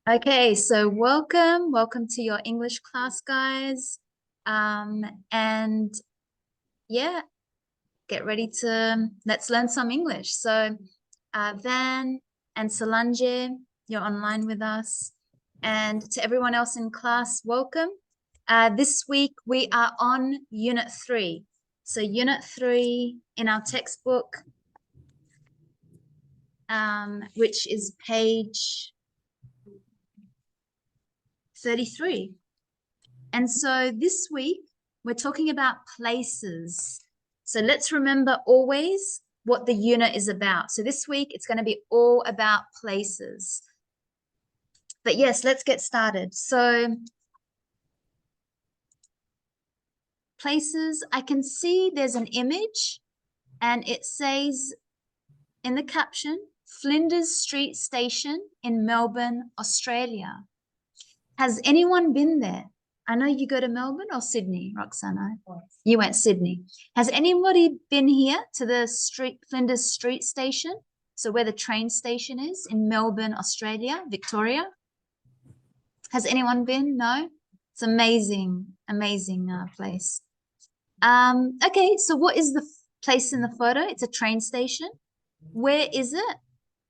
Okay, so welcome to your English class, guys. And yeah, get ready to let's learn some English. So, Van and Solange, you're online with us, and to everyone else in class, welcome. This week we are on Unit 3. So, Unit 3 in our textbook, which is page 33. And so this week, we're talking about places. So let's remember always what the unit is about. So this week, it's going to be all about places. But yes, let's get started. So places, I can see there's an image and it says in the caption, Flinders Street Station in Melbourne, Australia. Has anyone been there? I know you go to Melbourne or Sydney, Roxana. You went Sydney. Has anybody been here to the Flinders Street Station? So where the train station is in Melbourne, Australia, Victoria. Has anyone been? No? It's amazing place. Okay, so what is the place in the photo? It's a train station. Where is it?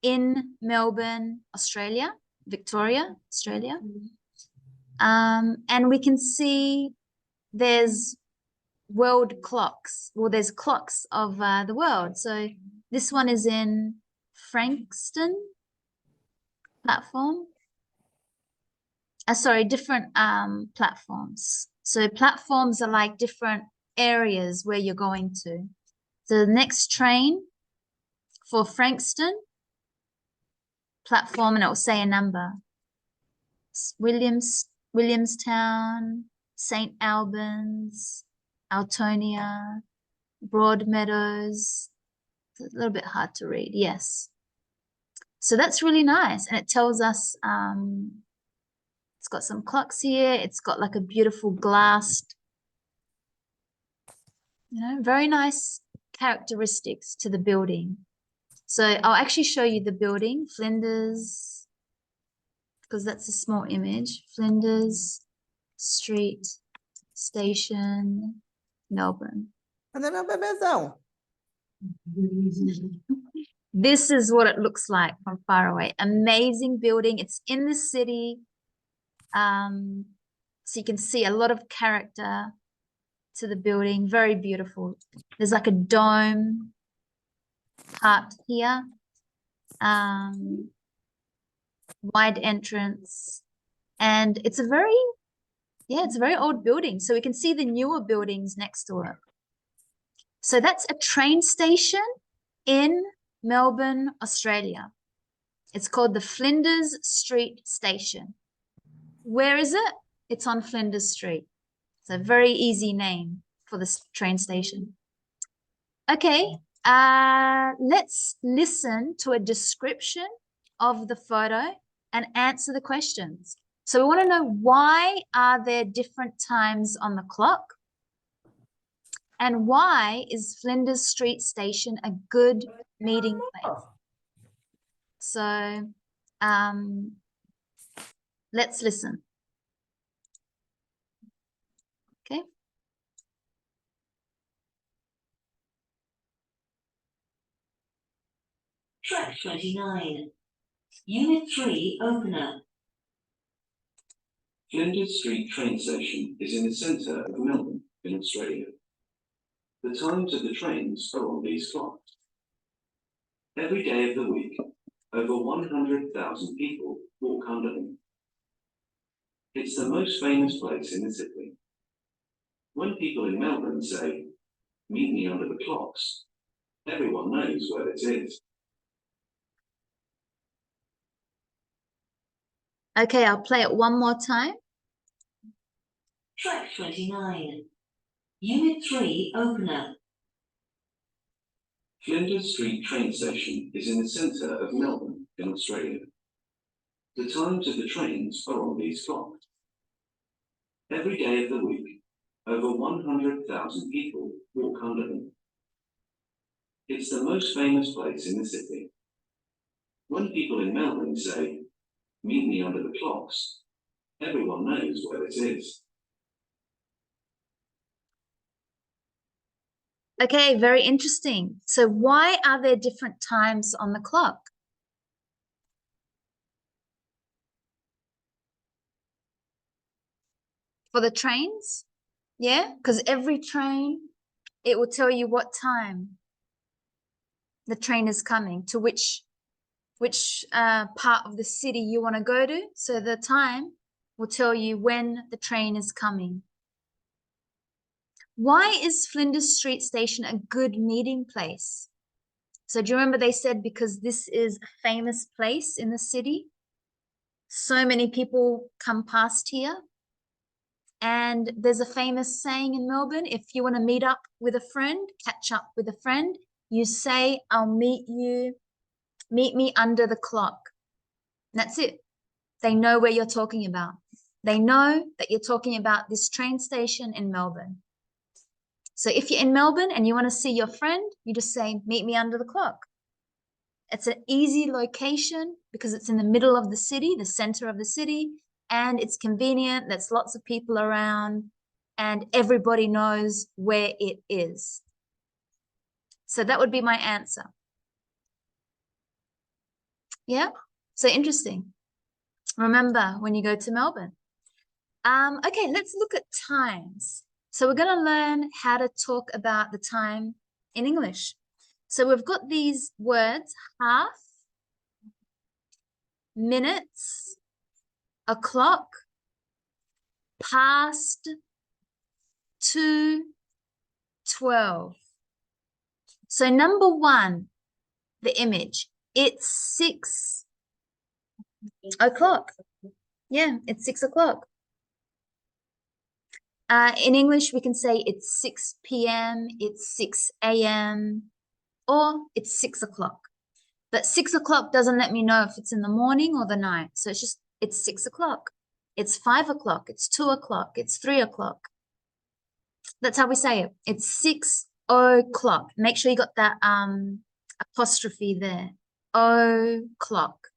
In Melbourne, Australia, Victoria, Australia. And we can see there's world clocks. Well, there's clocks of the world. So this one is in Frankston platform. Sorry, different platforms. So platforms are like different areas where you're going to. So the next train for Frankston platform, and it will say a number. Williamstown, St. Albans, Altonia, Broadmeadows. It's a little bit hard to read, yes. So that's really nice. And it tells us, it's got some clocks here. It's got like a beautiful glassed, very nice characteristics to the building. So I'll actually show you the building, Flinders, because that's a small image. Flinders Street Station, Melbourne. Cadê meu bebezão? This is what it looks like from far away. Amazing building. It's in the city. So you can see a lot of character to the building. Very beautiful. There's like a dome part here. Wide entrance. And it's a very old building. So we can see the newer buildings next to it. So that's a train station in Melbourne, Australia. It's called the Flinders Street Station. Where is it? It's on Flinders Street. It's a very easy name for this train station. Okay, let's listen to a description of the photo and answer the questions. So we want to know, why are there different times on the clock? And why is Flinders Street Station a good meeting place? So let's listen. Okay. Track 29. Unit 3 opener. Flinders Street train station is in the centre of Melbourne, in Australia. The times of the trains are on these clocks. Every day of the week, over 100,000 people walk under them. It's the most famous place in the city. When people in Melbourne say, "Meet me under the clocks," everyone knows where it is. Okay, I'll play it one more time. Track 29. Unit 3 opener. Flinders Street train station is in the centre of Melbourne, in Australia. The times of the trains are on these clocks. Every day of the week, over 100,000 people walk under them. It's the most famous place in the city. When people in Melbourne say, meet me under the clocks. Everyone knows where it is. Okay, very interesting. So why are there different times on the clock? For the trains? Yeah, because every train, it will tell you what time the train is coming, to which part of the city you want to go to. So the time will tell you when the train is coming. Why is Flinders Street Station a good meeting place? So do you remember they said because this is a famous place in the city? So many people come past here. And there's a famous saying in Melbourne, if you want to meet up with a friend, catch up with a friend, you say, I'll meet me under the clock. And that's it. They know where you're talking about. They know that you're talking about this train station in Melbourne. So if you're in Melbourne and you want to see your friend, you just say, meet me under the clock. It's an easy location because it's in the middle of the city, the center of the city, and it's convenient. There's lots of people around and everybody knows where it is. So that would be my answer. Yeah, so interesting. Remember when you go to Melbourne. Okay, let's look at times. So we're going to learn how to talk about the time in English. So we've got these words, half, minutes, o'clock, past, 2, 12. So number 1, the image, it's 6 o'clock. Yeah, it's 6 o'clock. In English, we can say it's 6 p.m., it's 6 a.m., or it's 6 o'clock. But 6 o'clock doesn't let me know if it's in the morning or the night. So it's 6 o'clock. It's 5 o'clock. It's 2 o'clock. It's 3 o'clock. That's how we say it. It's 6 o'clock. Make sure you got that apostrophe there. O'clock.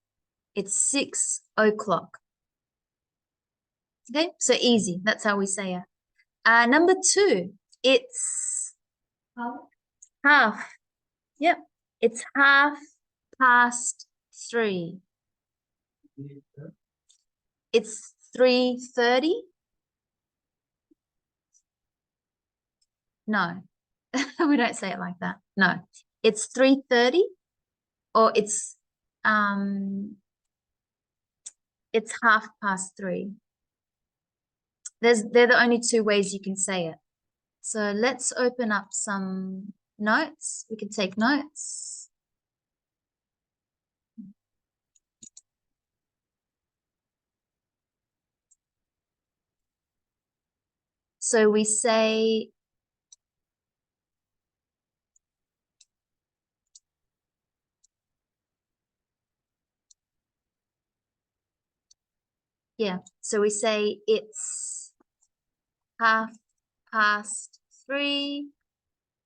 It's 6 o'clock. Okay, so easy. That's how we say it. Number 2, it's half. Yep, it's 3:30. It's 3:30. No, we don't say it like that. No, it's 3:30, or it's 3:30. They're the only 2 ways you can say it. So let's open up some notes. We can take notes. So we say so we say it's 3:30,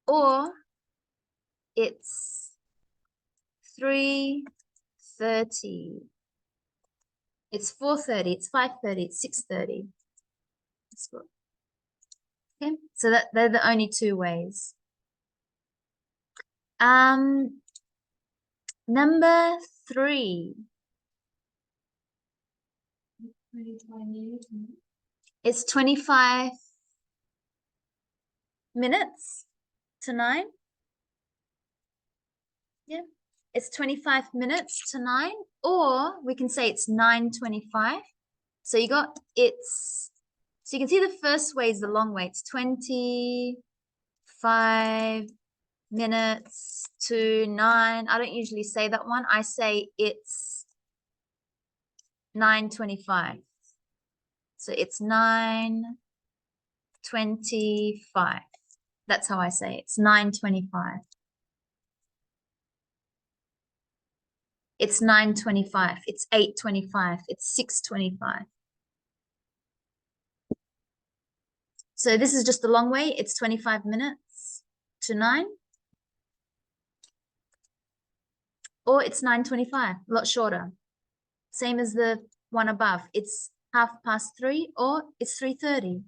or it's 3:30. It's 4:30, it's 5:30, it's 6:30. Okay, so they're the only 2 ways. Number 3. It's 25 minutes to 9. Yeah, it's 25 minutes to 9, or we can say it's 9:25. So you got so you can see the first way is the long way. It's 25 minutes to 9. I don't usually say that one. I say it's 9:25. So it's 9:25. That's how I say it. It's 9:25. It's 9:25. It's 8:25. It's 6:25. So this is just the long way. It's 25 minutes to 9. Or it's 9:25, a lot shorter. Same as the one above. It's 3:30 or it's 3:30.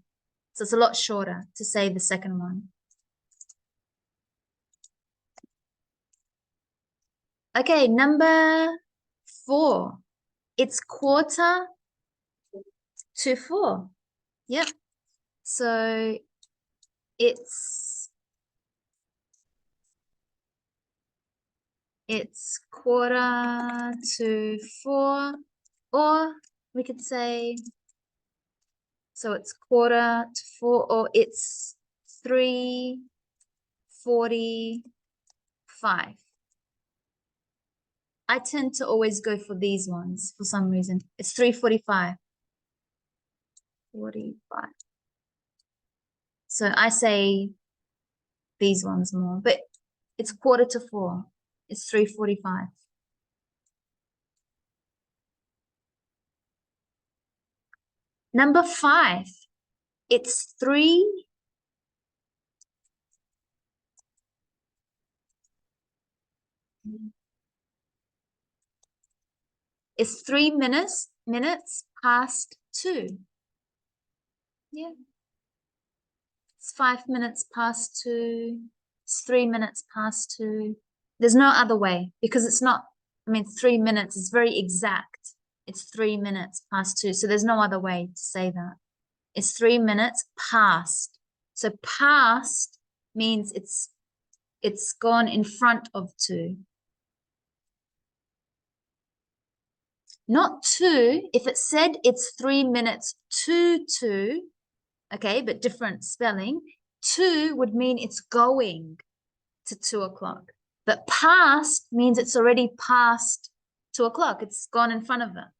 So it's a lot shorter to say the second one. Okay, number 4. It's 3:45. Yep. So it's 4:45, or we could say, so it's 4:45, or it's 3:45. I tend to always go for these ones for some reason. It's 3:45. 45. So I say these ones more, but it's 4:45. It's 3:45. Number 5. It's 3. It's 3 minutes past 2. Yeah. It's 5 minutes past 2. It's 3 minutes past 2. There's no other way because it's not, 3 minutes is very exact. It's 3 minutes past 2. So there's no other way to say that. It's 3 minutes past. So past means it's gone in front of 2. Not 2. If it said it's 3 minutes to 2, okay, but different spelling, 2 would mean it's going to 2 o'clock. But past means it's already past 2 o'clock. It's gone in front of it.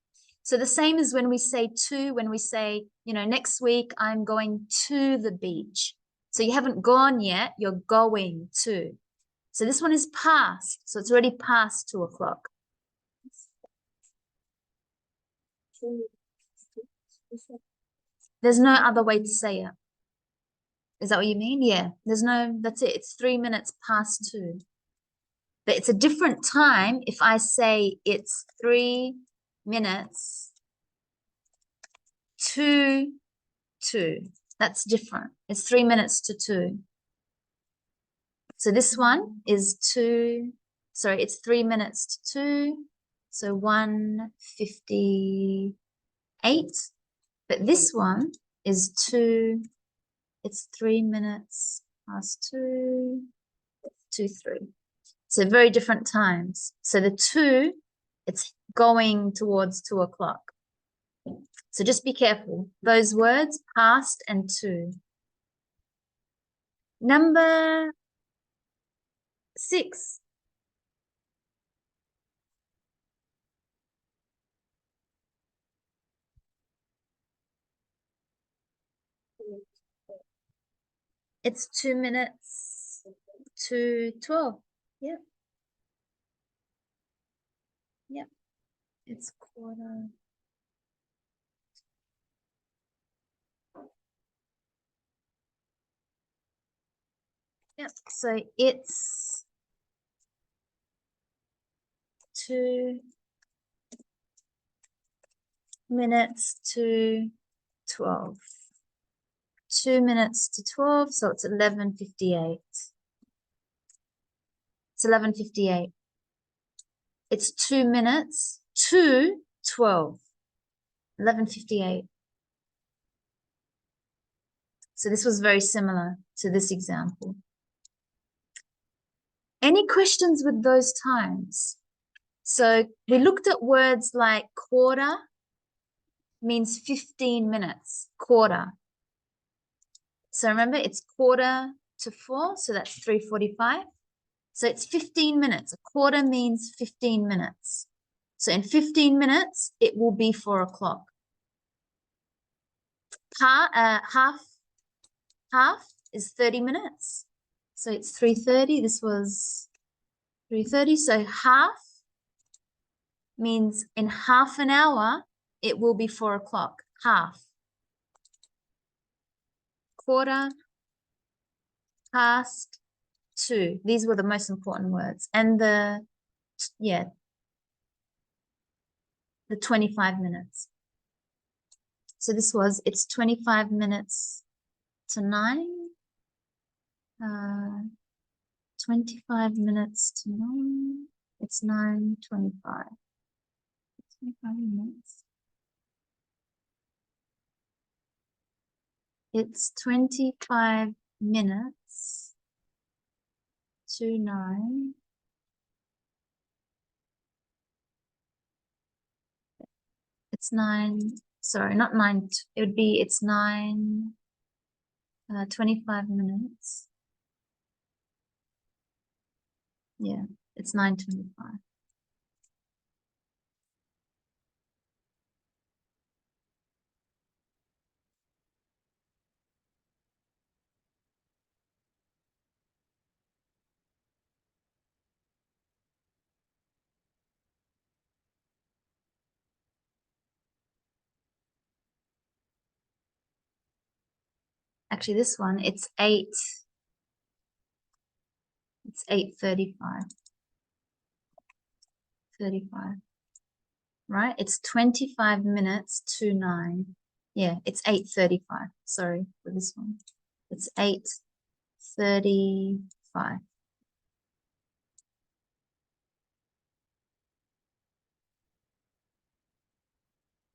So the same as when we say to, when we say, next week I'm going to the beach. So you haven't gone yet, you're going to. So this one is past. So it's already past 2 o'clock. There's no other way to say it. Is that what you mean? Yeah. That's it. It's 3 minutes past 2. But it's a different time if I say it's 3 minutes to 2. That's different. It's 3 minutes to 2. So this one is it's 3 minutes to 2. So 1:58. But this one is 2. It's 3 minutes past 2. 2:03. So very different times. So the 2, it's going towards 2 o'clock. So just be careful. Those words, past and to. Number 6. It's 2 minutes to 12. Yep. Yep. It's 1:15. Yep. So it's 2 minutes to 12. 2 minutes to 12, so it's 11:58. It's 11:58. It's 2 minutes to 12. 11:58. So this was very similar to this example. Any questions with those times? So we looked at words like quarter means 15 minutes, quarter. So remember, it's 3:45, so that's 3:45. So it's 15 minutes. A quarter means 15 minutes. So in 15 minutes, it will be 4 o'clock. Half is 30 minutes. So it's 3:30. This was 3:30. So half means in half an hour, it will be 4 o'clock. Half. Quarter, past, 2. These were the most important words. And the 25 minutes. So this was, it's 25 minutes to 9. 25 minutes to 9. It's 9:25. 25 minutes. It's 25 minutes to 9. It's 9, sorry, not 9, it would be, it's 25 minutes. Yeah, it's 9:25. Actually, this one, it's 8:35. 35. Right? It's 25 minutes to 9. Yeah, it's 8:35. Sorry for this one. It's 8:35.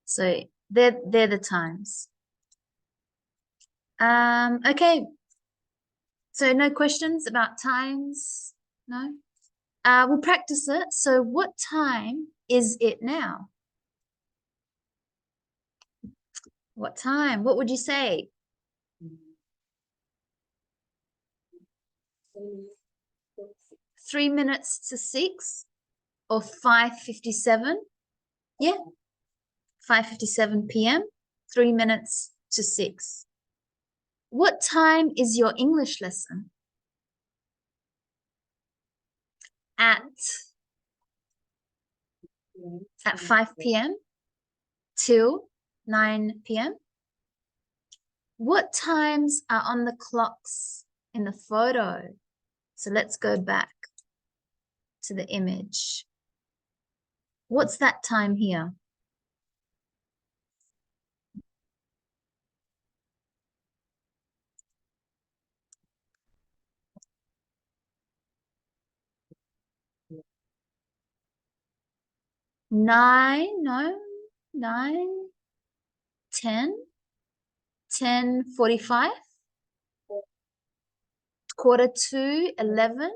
So they're the times. Okay. So no questions about times? No? We'll practice it. So what time is it now? What time? What would you say? 3 minutes to 6 or 5:57? Yeah. 5:57 p.m. 3 minutes to 6. What time is your English lesson? At 5 p.m. till 9 p.m. What times are on the clocks in the photo? So let's go back to the image. What's that time here? Nine, no, 9, 10, 10:45, 11:15.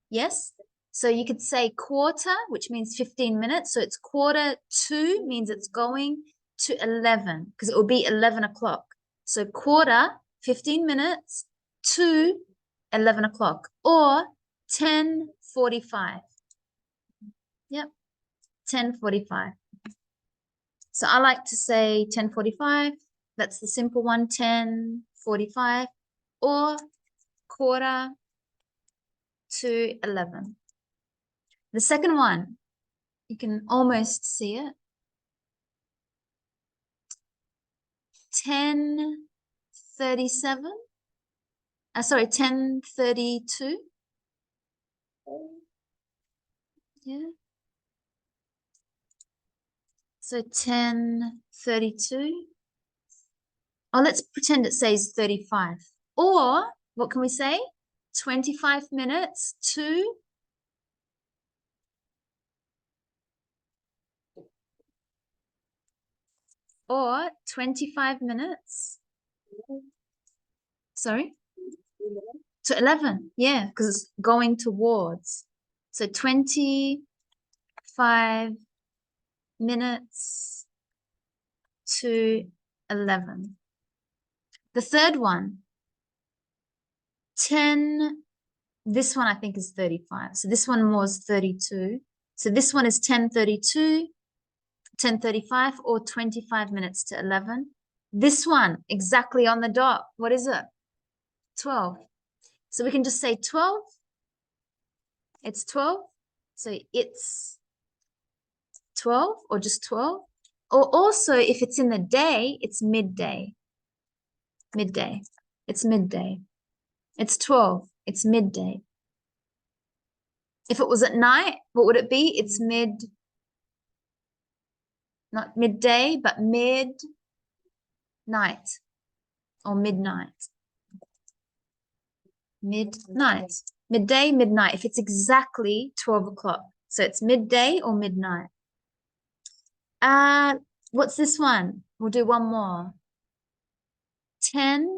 Yes. So you could say quarter, which means 15 minutes. So it's 11:45 means it's going to 11 because it will be 11 o'clock. So quarter, 15 minutes to 11 o'clock or 10:45. Yep. 10:45. So I like to say 10:45. That's the simple one, 10:45 or quarter to 11. The second one, you can almost see it. 10:37. Sorry, 10:32. Yeah. So 10:32. Oh, let's pretend it says 35. Or what can we say? 25 minutes to or 25 minutes. Sorry? To 11. Yeah, because it's going towards. So 25 minutes to 11. The third one, 10, this one I think is 35. So this one was 32. So this one is 10:32, 10:35 or 25 minutes to 11. This one, exactly on the dot. What is it? 12. So we can just say 12. It's 12. So it's 12 or just 12. Or also if it's in the day, it's midday. Midday. It's midday. It's 12. It's midday. If it was at night, what would it be? It's not midday, but night or midnight. Midnight. Midday, midnight. If it's exactly 12 o'clock. So it's midday or midnight. What's this one? We'll do one more. 10.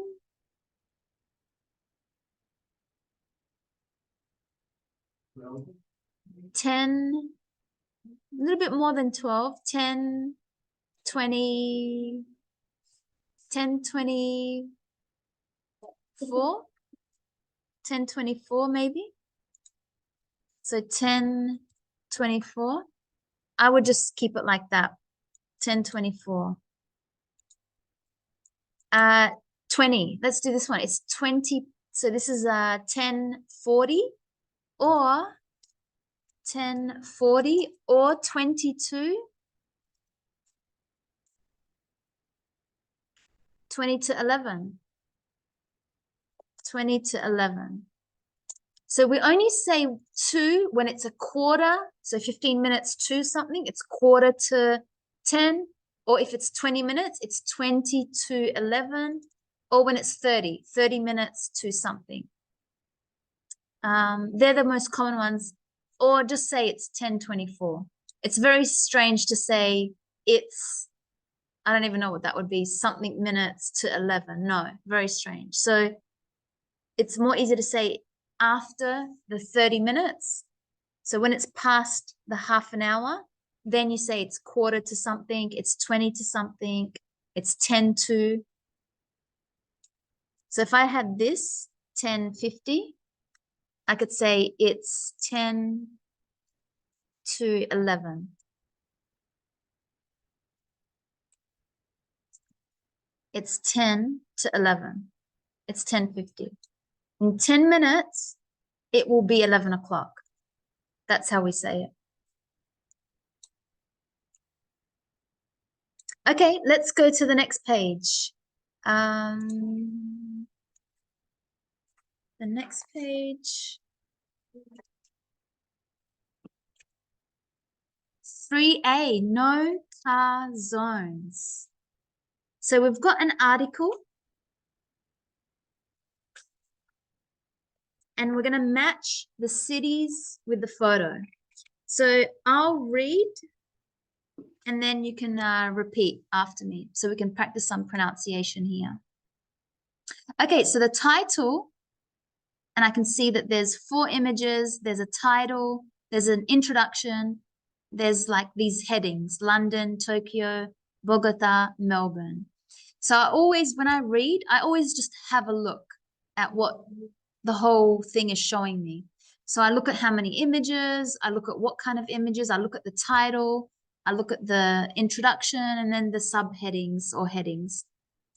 10, a little bit more than 12, 10, 20, 10, 24, 10, 24 maybe. So 10, 24. I would just keep it like that. 10, 24. 20. Let's do this one. It's 20. So this is 10, 40 or 10, 40 or 22. 20 to 11. 20 to 11. So we only say 2 when it's a quarter. So 15 minutes to something, it's quarter to 10. Or if it's 20 minutes, it's 20 to 11. Or when it's 30 minutes to something. They're the most common ones. Or just say it's 10:24. It's very strange to say it's, I don't even know what that would be, something minutes to 11. No, very strange. So it's more easy to say after the 30 minutes. So when it's past the half an hour, then you say it's quarter to something, it's 20 to something, it's 10 to. So if I had this 10:50, I could say it's 10 to 11. It's 10 to 11. It's 10:50. In 10 minutes, it will be 11 o'clock. That's how we say it. Okay, let's go to the next page. The next page. 3A, no car zones. So we've got an article. And we're going to match the cities with the photo. So I'll read and then you can repeat after me so we can practice some pronunciation here. Okay, so the title, and I can see that there's 4 images, there's a title, there's an introduction, there's like these headings, London, Tokyo, Bogota, Melbourne. So I always, when I read, I always just have a look at what the whole thing is showing me. So I look at how many images, I look at what kind of images, I look at the title, I look at the introduction and then the subheadings or headings.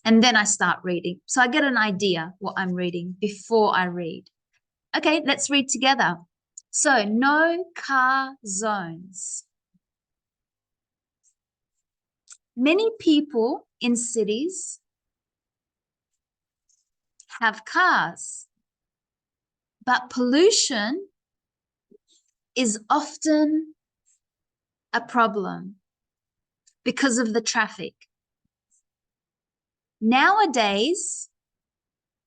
And then I start reading. So I get an idea what I'm reading before I read. Okay, let's read together. So no car zones. Many people in cities have cars, but pollution is often a problem because of the traffic. Nowadays,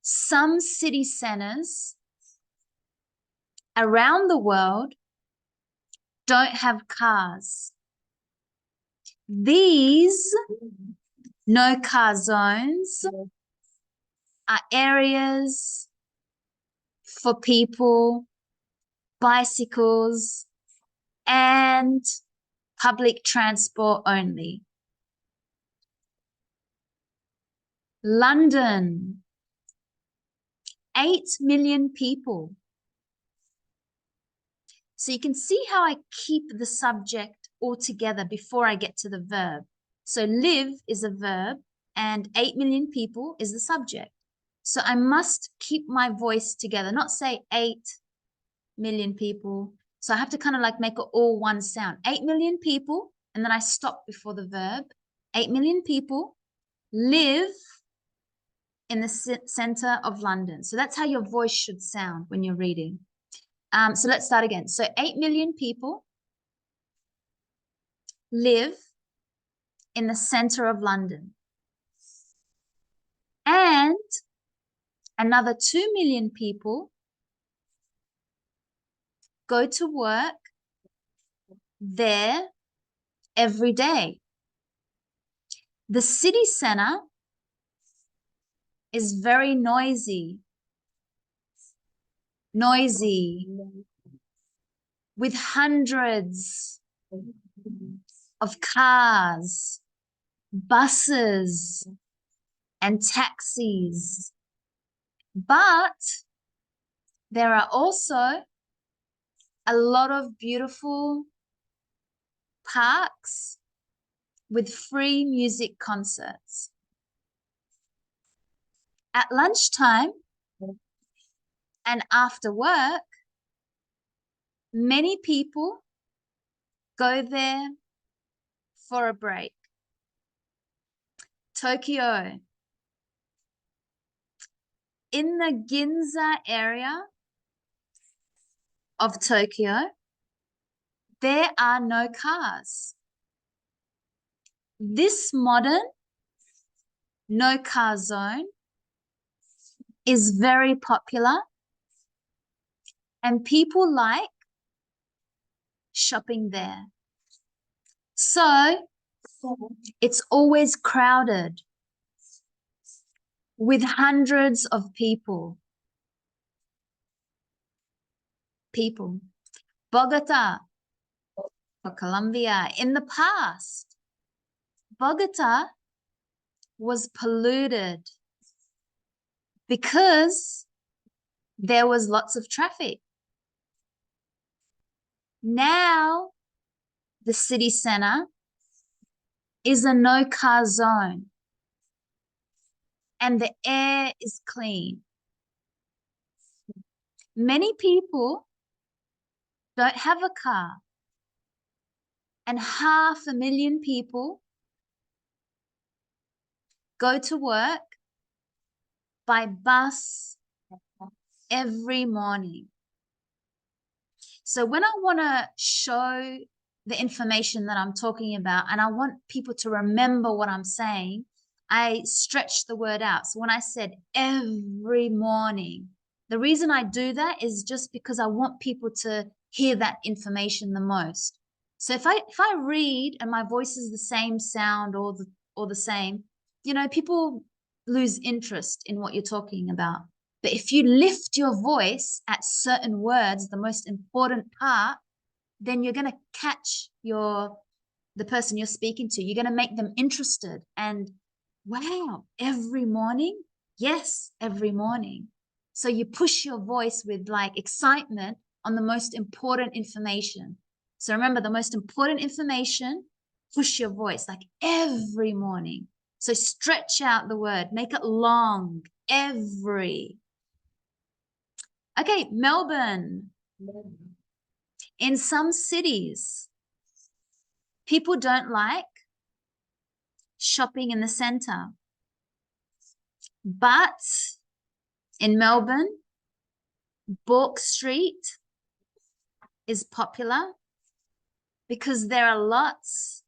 some city centers around the world don't have cars. These no car zones are areas for people, bicycles, and public transport only. London, 8 million people. So you can see how I keep the subject all together before I get to the verb. So live is a verb and 8 million people is the subject. So I must keep my voice together, not say 8 million people. So I have to kind of like make it all one sound. 8 million people, and then I stop before the verb. 8 million people live in the center of London. So that's how your voice should sound when you're reading. So let's start again. So 8 million people live in the center of London. And another 2 million people go to work there every day. The city center is very noisy, with hundreds of cars, buses, and taxis. But there are also a lot of beautiful parks with free music concerts. At lunchtime and after work, many people go there for a break. Tokyo. In the Ginza area of Tokyo, there are no cars. This modern no car zone is very popular and people like shopping there. So it's always crowded with hundreds of people. Bogota for Colombia. In the past, Bogota was polluted because there was lots of traffic. Now, the city center is a no-car zone and the air is clean. Many people don't have a car, and 500,000 people go to work by bus every morning. So when I want to show the information that I'm talking about and I want people to remember what I'm saying, I stretch the word out. So when I said every morning, the reason I do that is just because I want people to hear that information the most. So if I read and my voice is the same sound or the same, you know, people lose interest in what you're talking about. But if you lift your voice at certain words, the most important part, then you're going to catch the person you're speaking to. You're going to make them interested. And wow, every morning? Yes, every morning. So you push your voice with like excitement on the most important information. So remember, the most important information, push your voice like every morning. So stretch out the word, make it long, every. Okay, Melbourne. In some cities, people don't like shopping in the center. But in Melbourne, Bourke Street is popular because there are lots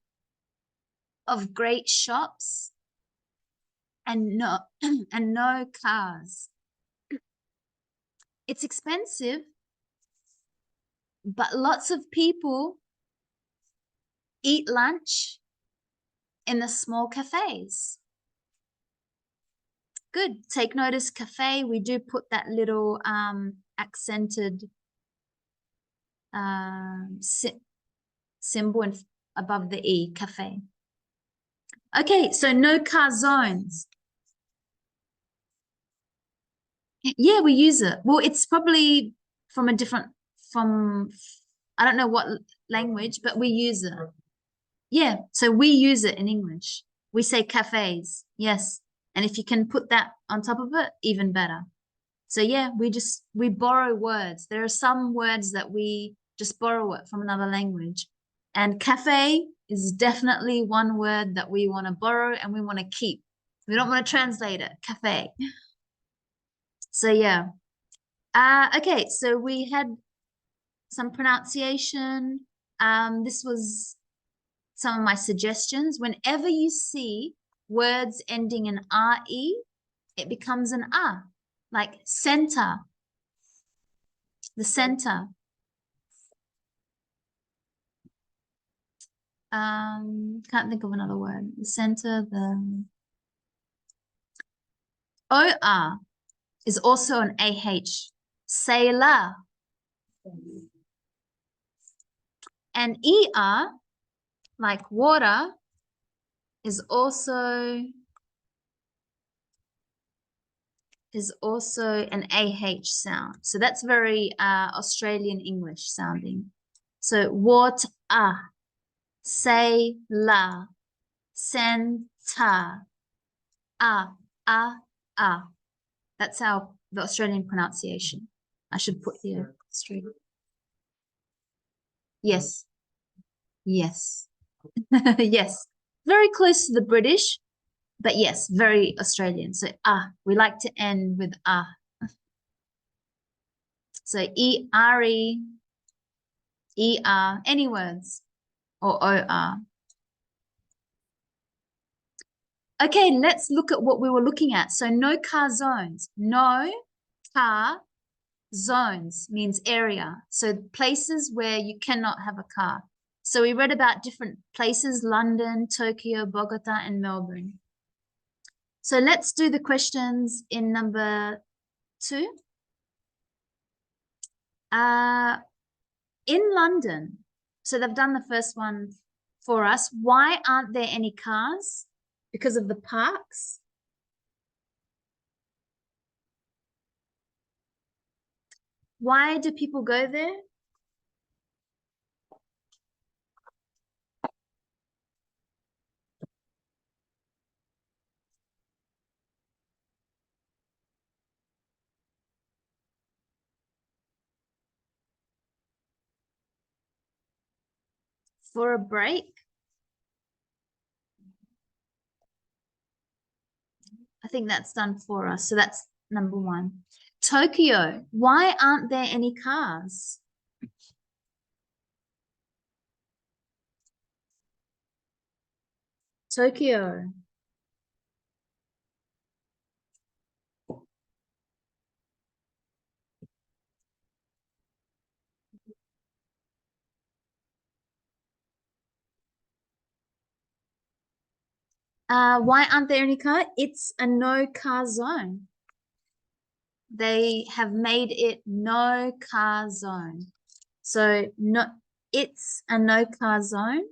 of great shops and no cars. It's expensive, but lots of people eat lunch in the small cafes. Good. Take notice, cafe. We do put that little accented symbol above the E, cafe. Okay, so no car zones. Yeah, we use it. Well, it's probably from I don't know what language, but we use it. Yeah, so we use it in English. We say cafes, yes. And if you can put that on top of it, even better. So yeah, we borrow words. There are some words that we just borrow it from another language. And cafe is definitely one word that we want to borrow and we want to keep. We don't want to translate it, cafe. So yeah. Okay, so we had some pronunciation. This was some of my suggestions. Whenever you see words ending in RE, it becomes an A, like center, the center. Can't think of another word. The center, the OR is also an AH. Sailor. And ER, like water, is also an AH sound. So that's very Australian English sounding. So water, sailor, center, ah. That's how the Australian pronunciation. I should put here straight. Yes. Yes. Yes. Very close to the British, but yes, very Australian. So we like to end with . So E-R-E, E-R, any words, or O-R. Okay, let's look at what we were looking at. So no car zones. No car zones means area. So places where you cannot have a car. So we read about different places: London, Tokyo, Bogota, and Melbourne. So let's do the questions in number 2. In London, so they've done the first one for us. Why aren't there any cars? Because of the parks. Why do people go there? For a break. I think that's done for us. So that's number 1. Tokyo, why aren't there any cars? Tokyo. Why aren't there any cars? It's a no car zone. They have made it no car zone. So it's a no car zone.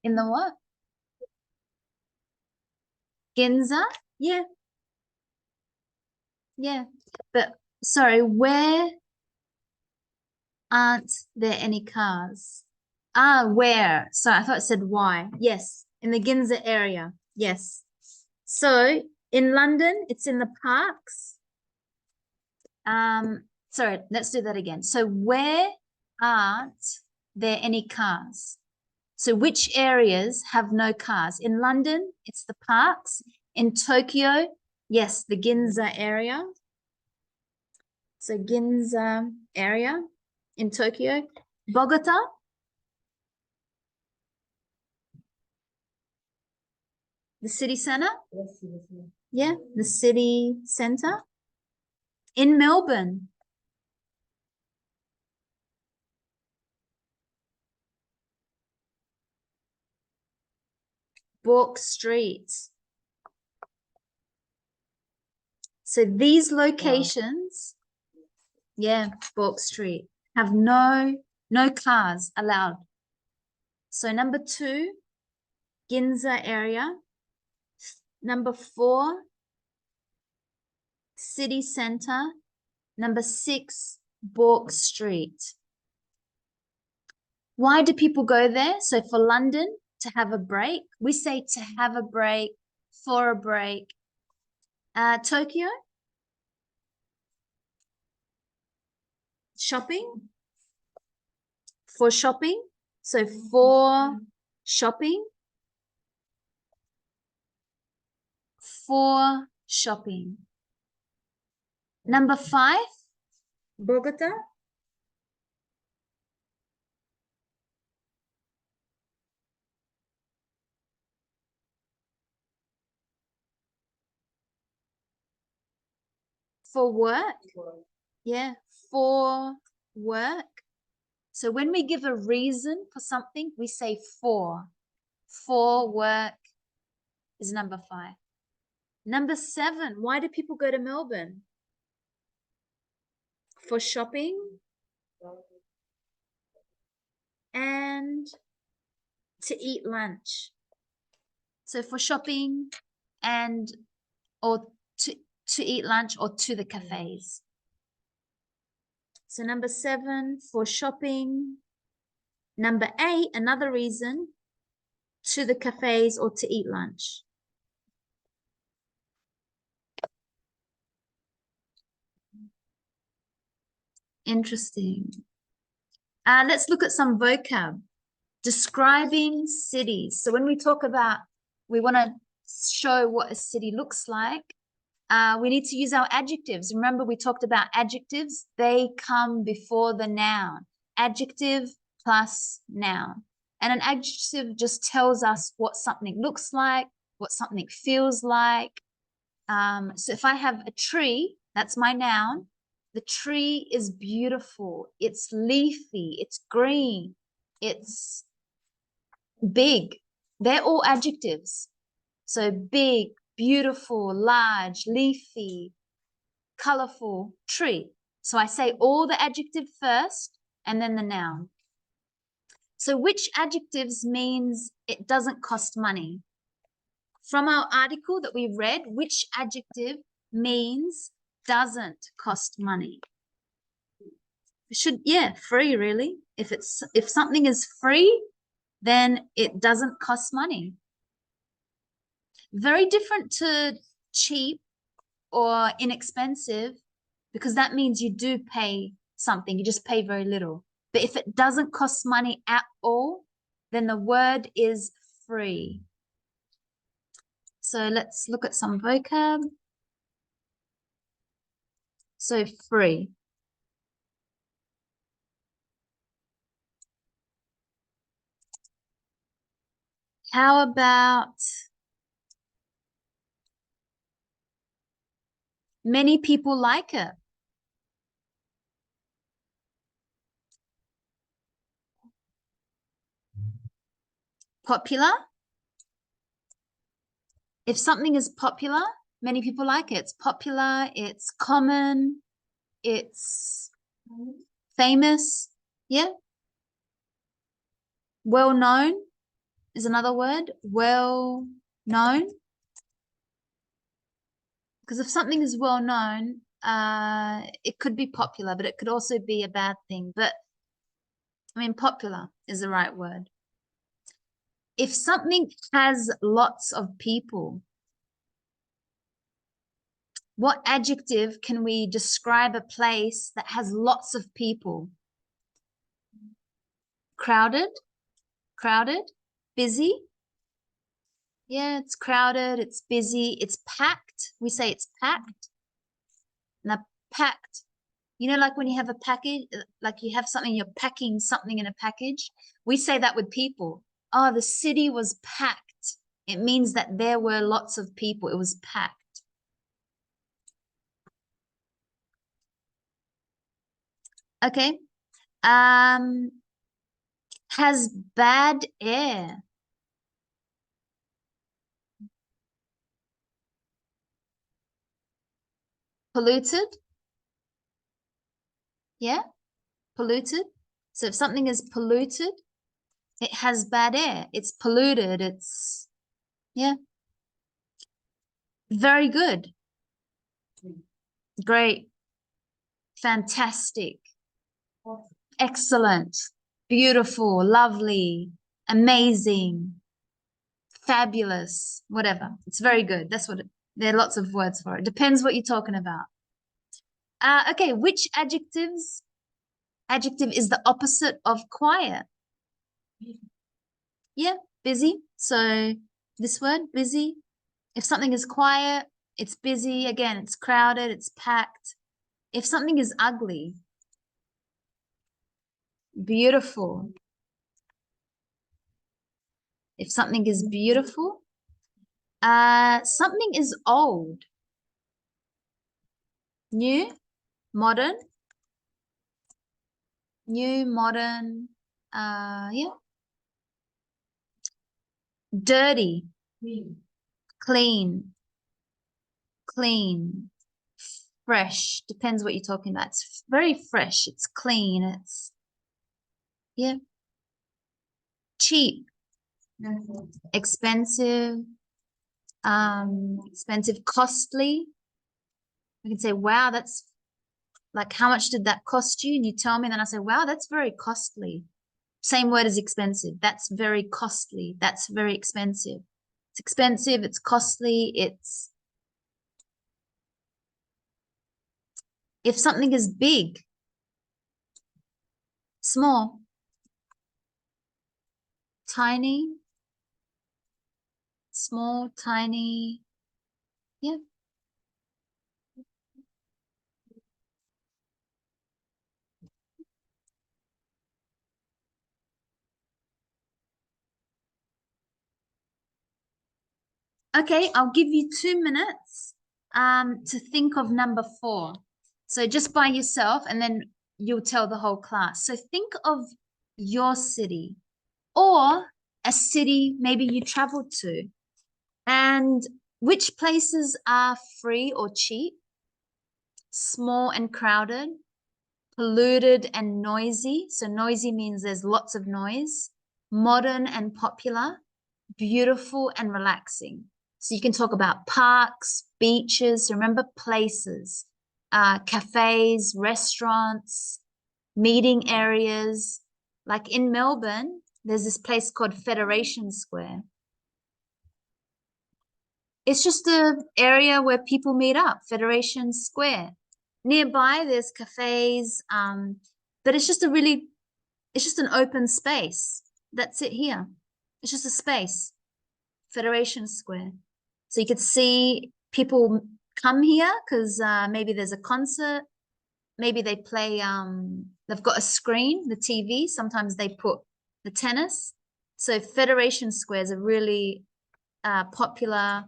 In the what? Ginza? Yeah. Yeah. But sorry, where aren't there any cars? Where? So I thought it said why. Yes, in the Ginza area. Yes. So in London, it's in the parks. Sorry, let's do that again. So where aren't there any cars? So which areas have no cars? In London, it's the parks. In Tokyo, yes, the Ginza area. So Ginza area in Tokyo. Bogota. The city center? Yeah, the city center. In Melbourne. Bourke Street. So these locations, yeah, Bourke Street, have no cars allowed. So number 2, Ginza area. Number 4, city center. Number 6, Bourke Street. Why do people go there? So for London, to have a break. We say to have a break, for a break. Tokyo, shopping. For shopping. So for shopping. for shopping. Number 5, Bogota. For work. Yeah, for work. So when we give a reason for something, we say for. For work is number 5. Number 7, why do people go to Melbourne? For shopping and to eat lunch. So for shopping and or to eat lunch or to the cafes. So number 7, for shopping. Number 8, another reason, to the cafes or to eat lunch. Interesting. Let's look at some vocab. Describing cities. So when we talk about, we want to show what a city looks like, we need to use our adjectives. Remember, we talked about adjectives. They come before the noun. Adjective plus noun. And an adjective just tells us what something looks like, what something feels like. So if I have a tree, that's my noun. The tree is beautiful. It's leafy. It's green. It's big. They're all adjectives. So big, beautiful, large, leafy, colorful, tree. So I say all the adjective first and then the noun. So which adjectives means it doesn't cost money? From our article that we read, which adjective means doesn't cost money? It should, yeah, free really. If something is free, then it doesn't cost money. Very different to cheap or inexpensive, because that means you do pay something, you just pay very little. But if it doesn't cost money at all, then the word is free. So let's look at some vocab. So free. How about many people like it? Popular. If something is popular, many people like it. It's popular, it's common, it's famous. Yeah. Well known is another word. Well known. Because if something is well known, it could be popular, but it could also be a bad thing. But I mean, popular is the right word. If something has lots of people, what adjective can we describe a place that has lots of people? Crowded, crowded, busy. Yeah, it's crowded, it's busy, it's packed. We say it's packed. Now, packed. You know, like when you have a package, like you have something, you're packing something in a package. We say that with people. Oh, the city was packed. It means that there were lots of people. It was packed. Okay. Has bad air. Polluted. Yeah, polluted. So if something is polluted, it has bad air. It's polluted. It's, yeah. Very good. Great. Fantastic. Excellent. Beautiful. Lovely. Amazing. Fabulous. Whatever. It's very good. That's what there are lots of words for it. Depends what you're talking about. Okay, which adjective is the opposite of quiet? Yeah, busy. So this word, busy. If something is quiet, it's busy. Again, it's crowded, it's packed. If something is ugly, beautiful. If something is beautiful, something is old, new, modern, yeah, dirty, clean, fresh, depends what you're talking about. It's very fresh, it's clean, it's, yeah, cheap, expensive, costly. We can say, wow, that's like, how much did that cost you? And you tell me, and then I say, wow, that's very costly. Same word as expensive. That's very costly. That's very expensive. It's expensive, it's costly, it's, if something is big, small, tiny, small, tiny, yeah. Okay, I'll give you 2 minutes to think of number 4. So just by yourself, and then you'll tell the whole class. So think of your city or a city maybe you traveled to, and which places are free or cheap, small and crowded, polluted and noisy. So noisy means there's lots of noise, modern and popular, beautiful and relaxing. So you can talk about parks, beaches, remember places, cafes, restaurants, meeting areas. Like in Melbourne, there's this place called Federation Square. It's just an area where people meet up, Federation Square. Nearby, there's cafes, but it's just an open space. That's it here. It's just a space, Federation Square. So you could see people come here because maybe there's a concert, maybe they play, they've got a screen, the TV, sometimes they put the tennis. So Federation Square is a really popular,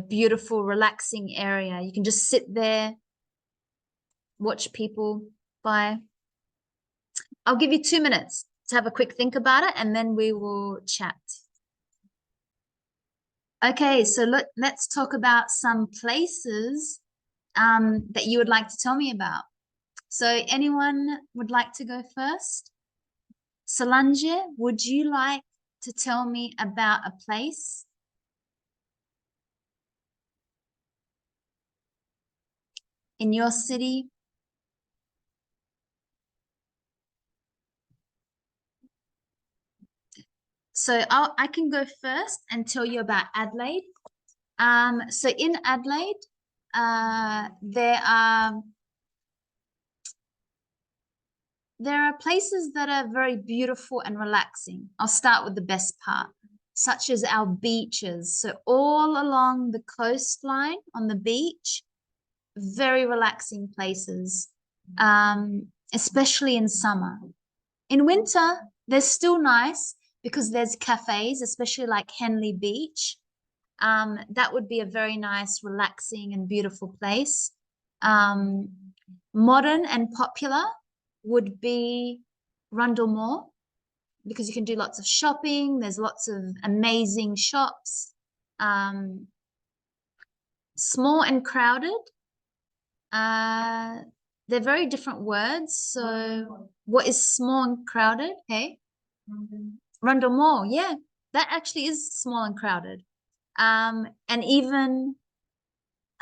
beautiful, relaxing area. You can just sit there, watch people by. I'll give you 2 minutes to have a quick think about it, and then we will chat. Okay, so let's talk about some places that you would like to tell me about. So anyone would like to go first? Solange, would you like to tell me about a place in your city? So I can go first and tell you about Adelaide. So in Adelaide, there are places that are very beautiful and relaxing. I'll start with the best part, such as our beaches. So all along the coastline on the beach, very relaxing places, especially in summer. In winter, they're still nice because there's cafes, especially like Henley Beach. That would be a very nice, relaxing and beautiful place. Modern and popular would be Rundle Mall because you can do lots of shopping. There's lots of amazing shops. Small and crowded. They're very different words. So what is small and crowded? Hey? Rundle Mall. Yeah, that actually is small and crowded. And even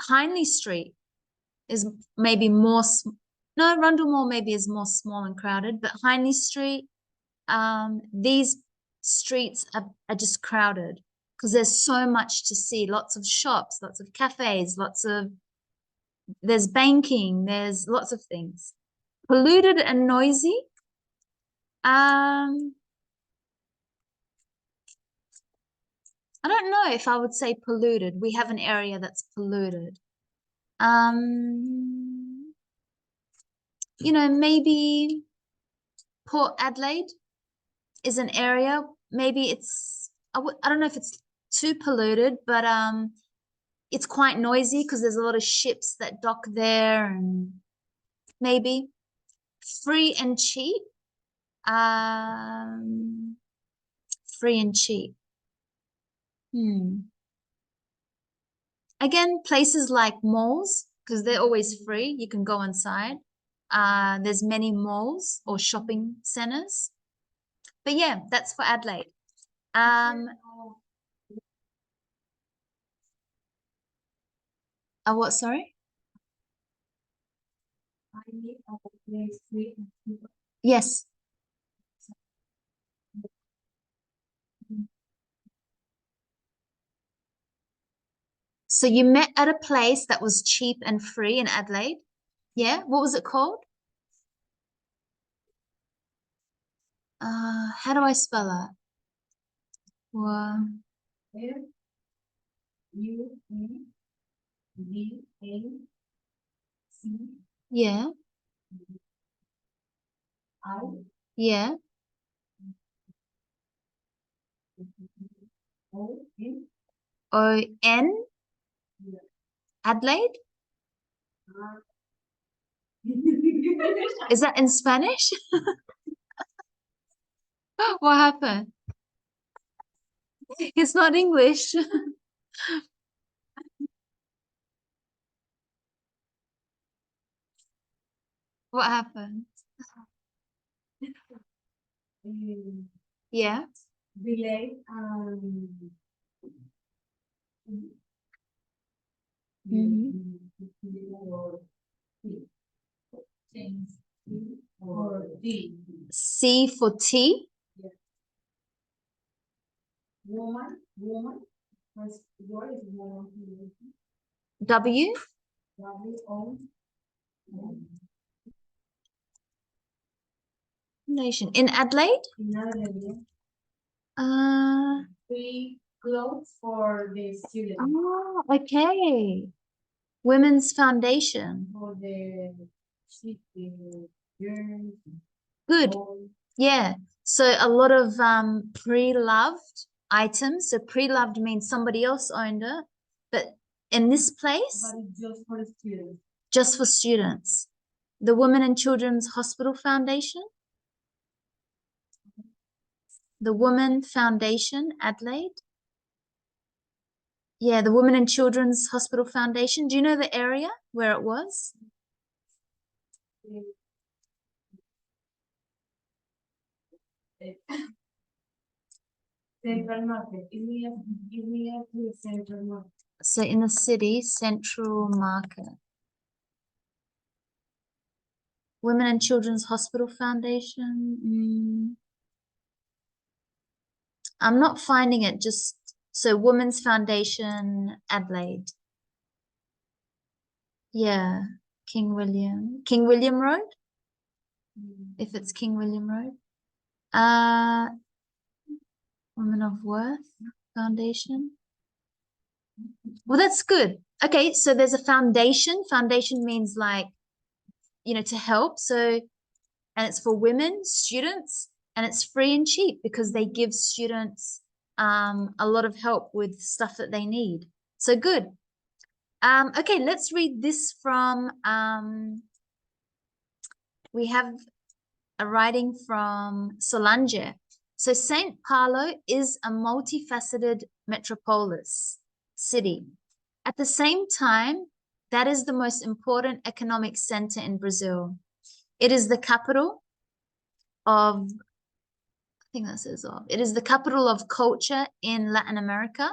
Hindley Street is maybe more, no, Rundle Mall maybe is more small and crowded, but Hindley Street, these streets are just crowded because there's so much to see, lots of shops, lots of cafes, there's banking, there's lots of things. Polluted and noisy. I don't know if I would say polluted. We have an area that's polluted. You know, maybe Port Adelaide is an area. Maybe it's, I don't know if it's too polluted, but it's quite noisy because there's a lot of ships that dock there, and maybe free and cheap. Free and cheap. Again, places like malls, because they're always free. You can go inside. There's many malls or shopping centers. But yeah, that's for Adelaide. What, sorry? Yes. So you met at a place that was cheap and free in Adelaide? Yeah. What was it called? How do I spell that? Well, yeah. Yeah. O-N? Adelaide? Is that in Spanish? What happened? It's not English. What happened? Yeah. C for T. W. Nation in Adelaide. Free clothes for the students. Oh, okay. Women's Foundation. For the girls. Good. Yeah. So a lot of pre-loved items. So pre-loved means somebody else owned it, but in this place, But it's just for the students. just for students. The Women and Children's Hospital Foundation. The Women Foundation, Adelaide. Yeah, the Women and Children's Hospital Foundation. Do you know the area where it was? Central Market. Is near to the Central Market. So in the city, Central Market. Women and Children's Hospital Foundation. I'm not finding it. Just so Women's Foundation, Adelaide. Yeah, King William Road. If it's King William Road. Women of Worth Foundation. Well, that's good. Okay, so there's a foundation. Foundation means like, you know, to help. So, and it's for women, students, and it's free and cheap because they give students a lot of help with stuff that they need. So good. Okay, let's read this from, we have a writing from Solange. So St. Paulo is a multifaceted metropolis city. At the same time, that is the most important economic center in Brazil. It is the capital of, I think that says of, it is the capital of culture in Latin America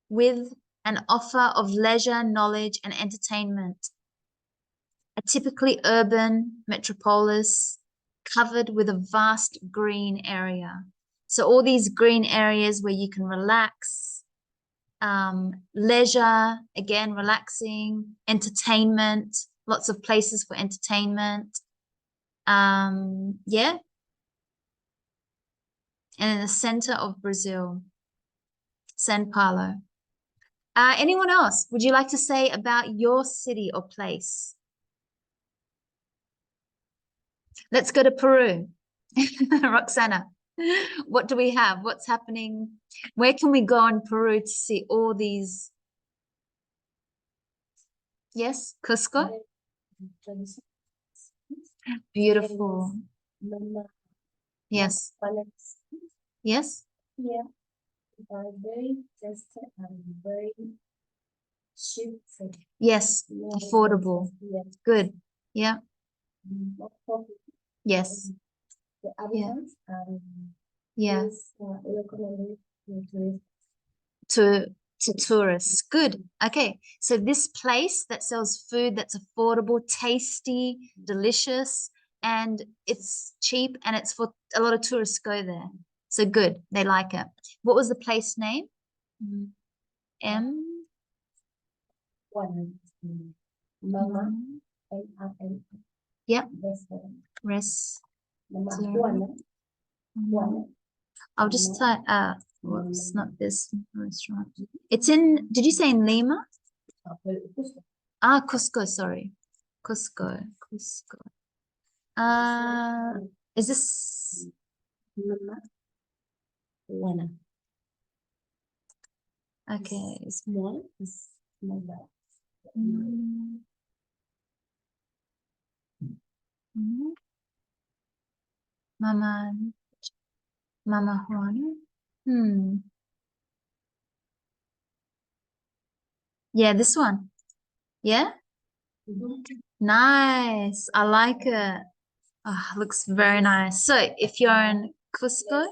with an offer of leisure, knowledge, and entertainment. A typically urban metropolis covered with a vast green area. So all these green areas where you can relax, leisure, again, relaxing, entertainment, lots of places for entertainment. Yeah. And in the center of Brazil. San Paulo. Anyone else? Would you like to say about your city or place? Let's go to Peru. Roxana, what do we have? What's happening? Where can we go in Peru to see all these? Yes, Cusco? Beautiful. Yes. Yes. Yeah, are very tasty and very cheap food. Yes. Yeah, Affordable. Yeah. Good. Yeah. Not popular. Yes. The inhabitants Yeah. recommended To tourists. Good. Okay. So this place that sells food that's affordable, tasty, delicious, and it's cheap and it's for a lot of tourists go there. So good. They like it. What was the place name? M. one. Mama M-A-M. Yep. Restaurant. Mama Restaurant. Juana. Juana. I'll just type whoops, not this restaurant. It's in, did you say in Lima? Cusco, sorry. Cusco. Is this Mama Juana. okay? Small is small. Mm. Mm. Mama Juana. Yeah, this one. Yeah. Nice. I like it. Oh, looks very nice. So if you're in Cusco,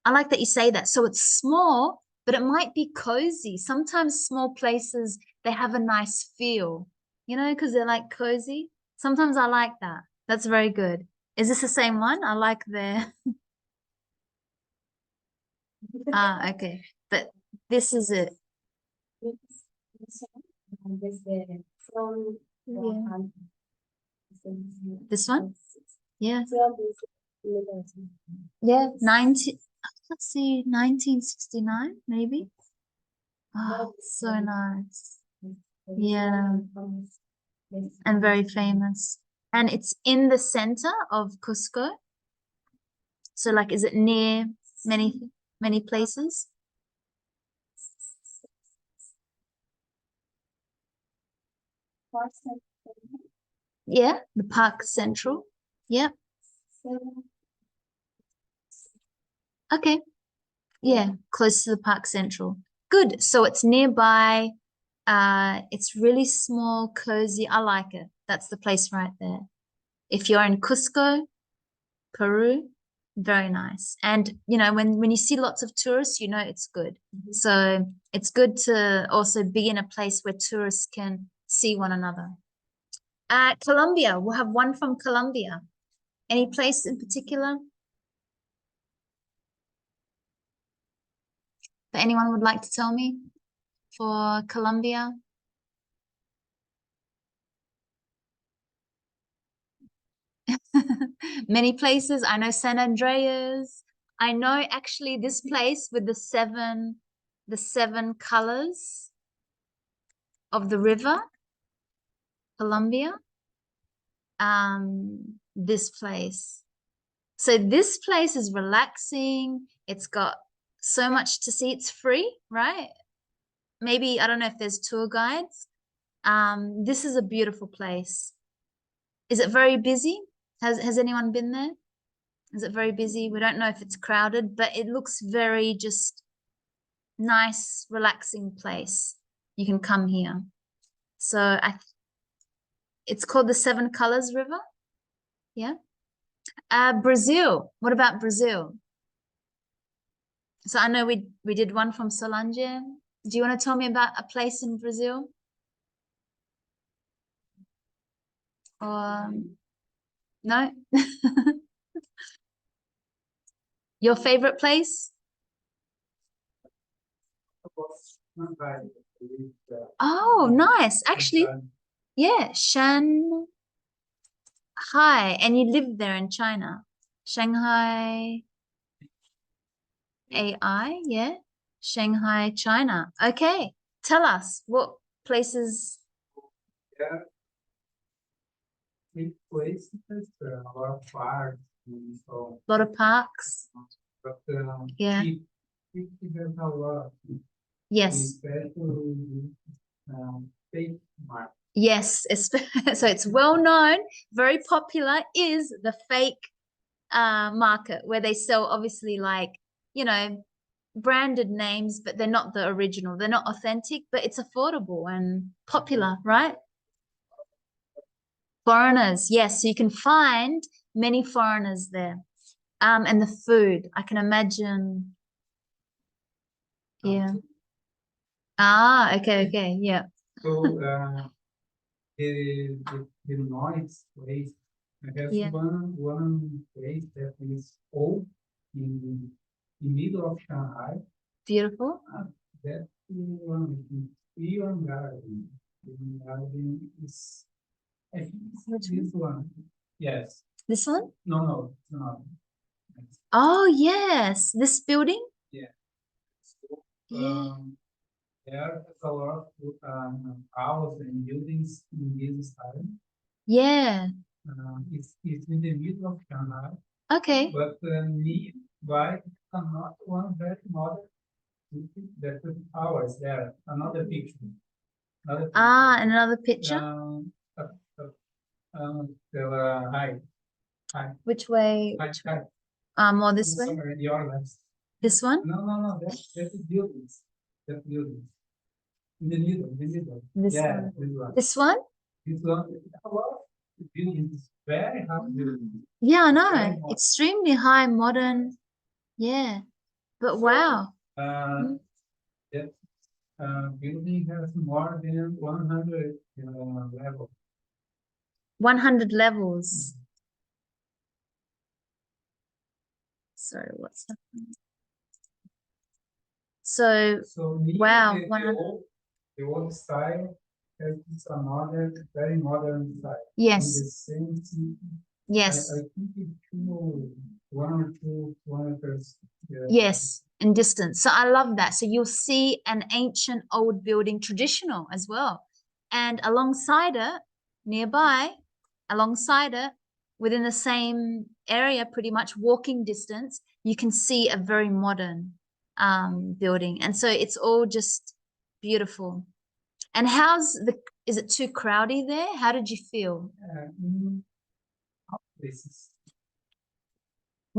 I like that you say that. So it's small, but it might be cozy. Sometimes small places, they have a nice feel, because they're like cozy. Sometimes I like that. That's very good. Is this the same one? I like the okay. But this is it. From This one? Yeah. From Yeah. Let's see, 1969, maybe. Oh, so nice. Yeah. And very famous. And it's in the center of Cusco. So like, is it near many places? Yeah, the Park Central. Yeah. Okay. Yeah, close to the Park Central. Good. So it's nearby. It's really small, cozy. I like it. That's the place right there. If you're in Cusco, Peru, very nice. And when you see lots of tourists, it's good. So it's good to also be in a place where tourists can see one another. Colombia, we'll have one from Colombia. Any place in particular that anyone would like to tell me for Colombia? Many places. I know San Andreas. I know actually this place with the seven colors of the river, Colombia. This place. So this place is relaxing. It's got so much to see. It's free, right? Maybe, I don't know if there's tour guides. This is a beautiful place. Is it very busy? Has anyone been there? Is it very busy? We don't know if it's crowded, but it looks very just nice, relaxing place. You can come here. So it's called the Seven Colors River. Yeah. Brazil. What about Brazil? So I know we did one from Solange. Do you want to tell me about a place in Brazil? Or no? Your favorite place? Oh, nice. Actually, yeah, Shanghai. And you lived there in China. Shanghai. AI, yeah. Shanghai, China. Okay. Tell us what places. Yeah. Big places, a lot of parks and so, A lot of parks. but Yeah. it has a lot, Yes. especially fake market. Yes. So it's well known, very popular is the fake market where they sell obviously like, you know, branded names, but they're not the original. They're not authentic, but it's affordable and popular, right? Foreigners, yes. So you can find many foreigners there. And the food, I can imagine. Yeah. Ah, okay, yeah. So the noise place. I have Yeah. one place that is old in the middle of Shanghai. Beautiful. That one Ion Garden. Ion Garden is I think it's Which this one. Yes. This one? No, it's not. Oh, yes. This building? So, Yeah. there is a lot of houses and buildings in this style. Yeah. It's in the middle of Shanghai, Okay. but nearby not one very modern city that is ours there. Another picture. Another picture. Ah, and another picture. Hi. Which way? Hi. Which way? More this way? Sorry, your left. This one? No. That's buildings. That's buildings. In the middle. This Yeah, one. this one. This one? This one. A lot of buildings. Very high buildings. Yeah, I Very know. modern. Extremely high, modern. Yeah. But wow. Uh, that building has more than 100 level. 100 levels. Sorry, what's happening? So, So near wow, the 100. old style has this modern, very modern style. In Yes. the same city. Yes. I think it's one or two kilometers. Yes, in distance. So I love that. So you'll see an ancient old building, traditional as well. And alongside it, nearby, alongside it, within the same area, pretty much walking distance, you can see a very modern building. And so it's all just beautiful. And is it too crowdy there? How did you feel? In places.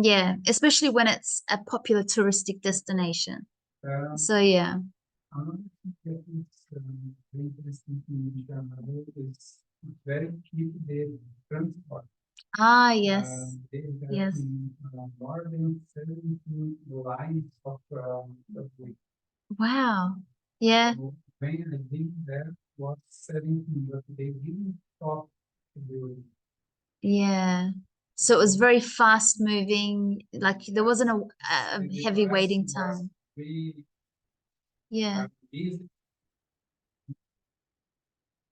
Yeah, especially when it's a popular touristic destination. So yeah. Another thing that is very interesting in Shanghai is very cheap the transport. Ah, yes. They have Yes. more than 17 lines of subway. Wow. Yeah. So when I think that was 17, but they didn't stop the Yeah. So it was very fast moving, like there wasn't a the heavy price waiting was time. really Yeah. easy,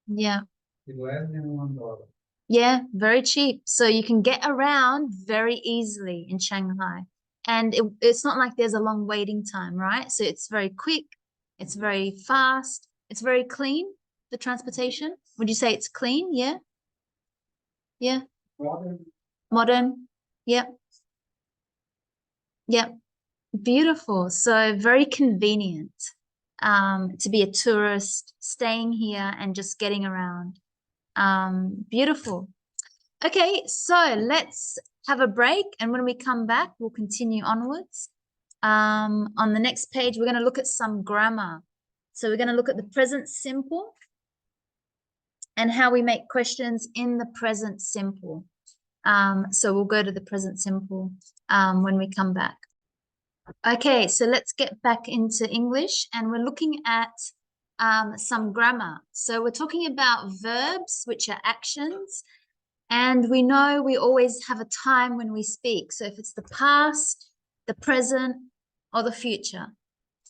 Yeah. less than $1. Yeah, very cheap. So you can get around very easily in Shanghai. And it's not like there's a long waiting time, right? So it's very quick, it's very fast, it's very clean, the transportation. Would you say it's clean? Yeah. Yeah. Modern Modern. Yeah. Yeah. Beautiful. So very convenient to be a tourist, staying here and just getting around. Beautiful. Okay, so let's have a break, and when we come back, we'll continue onwards. On the next page, we're going to look at some grammar. So we're going to look at the present simple and how we make questions in the present simple. So we'll go to the present simple when we come back. Okay, so let's get back into English, and we're looking at some grammar. So we're talking about verbs, which are actions. And we know we always have a time when we speak. So if it's the past, the present, or the future.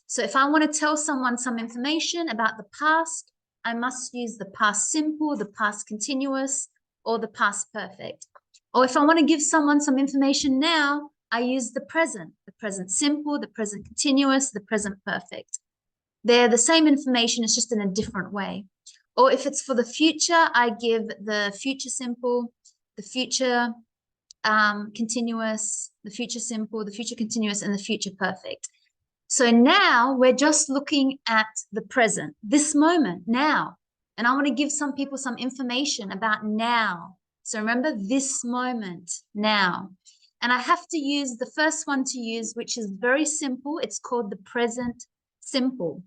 So if I want to tell someone some information about the past, I must use the past simple, the past continuous, or the past perfect. Or if I want to give someone some information now, I use the present simple, the present continuous, the present perfect. They're the same information, it's just in a different way. Or if it's for the future, I give the future simple, the future continuous, the future simple, the future continuous, and the future perfect. So now we're just looking at the present, this moment, now. And I want to give some people some information about now. So remember this moment, now. And I have to use the first one to use, which is very simple. It's called the present simple.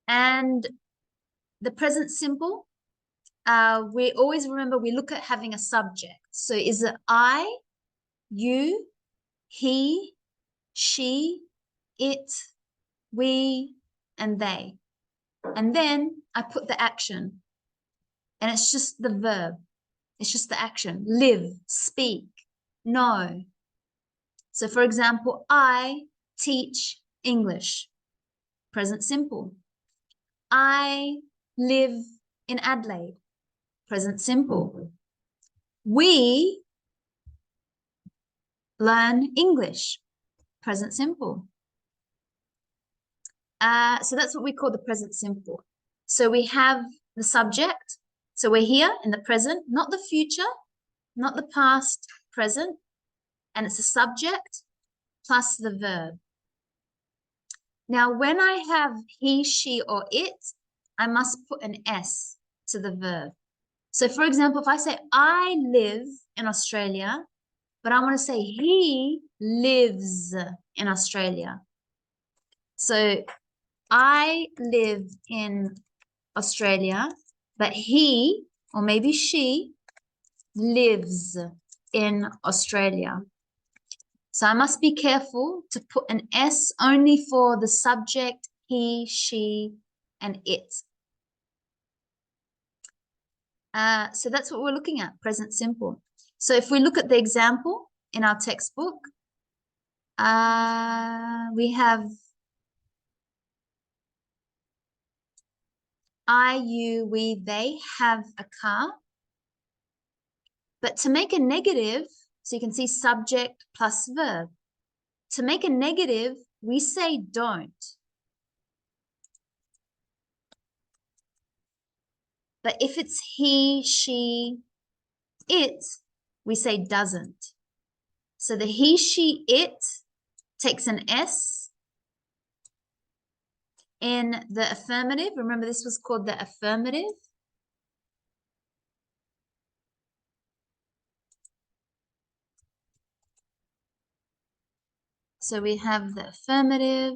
And the present simple, we always remember we look at having a subject. So is it I, you, he, she, it, we, and they. And then I put the action. And it's just the verb. It's just the action. Live, speak, know. So for example, I teach English. Present simple. I live in Adelaide. Present simple. We learn English. Present simple. So that's what we call the present simple. So we have the subject. So we're here in the present, not the future, not the past, present. And it's a subject plus the verb. Now, when I have he, she, or it, I must put an S to the verb. So for example, if I say I live in Australia, but I want to say he lives in Australia. So I live in Australia, but he, or maybe she, lives in Australia. So I must be careful to put an S only for the subject, he, she, and it. So that's what we're looking at, present simple. So if we look at the example in our textbook, we have I, you, we, they have a car. But to make a negative, so you can see subject plus verb. To make a negative, we say don't. But if it's he, she, it, we say doesn't. So the he, she, it takes an S in the affirmative. Remember, this was called the affirmative. So we have the affirmative.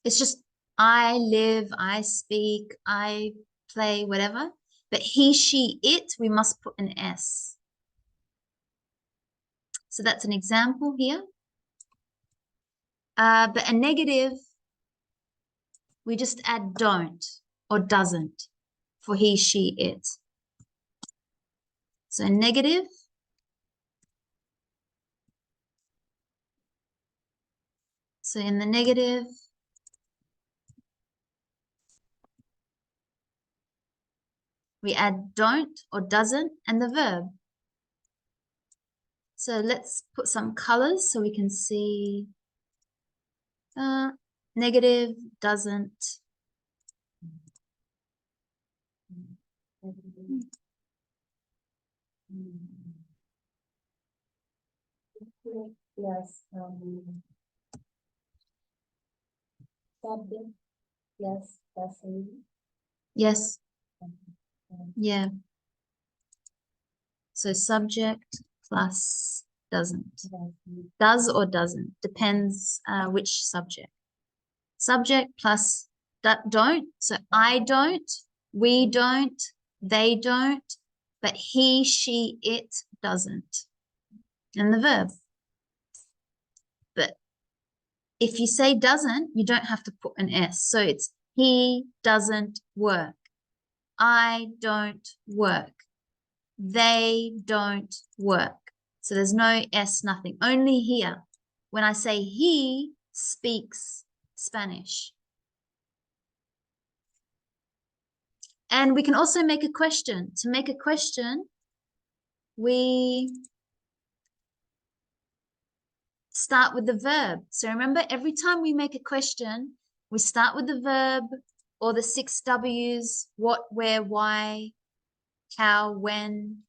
It's just I live, I speak, I play, whatever. But he, she, it, we must put an S. So that's an example here. But a negative, we just add don't or doesn't for he, she, it. So negative. So in the negative, we add don't or doesn't and the verb. So let's put some colors so we can see negative, doesn't. Yes. Subject. Yes. Passive. Yes. Yeah. So subject plus doesn't. Does or doesn't. Depends which subject. Subject plus don't. So I don't, we don't, they don't, but he, she, it doesn't. And the verb. But if you say doesn't, you don't have to put an S. So it's he doesn't work. I don't work. They don't work. So there's no S, nothing. Only here. When I say he speaks Spanish. And we can also make a question. To make a question, we start with the verb. So remember, every time we make a question, we start with the verb or the 6 W's, what, where, why, how, when,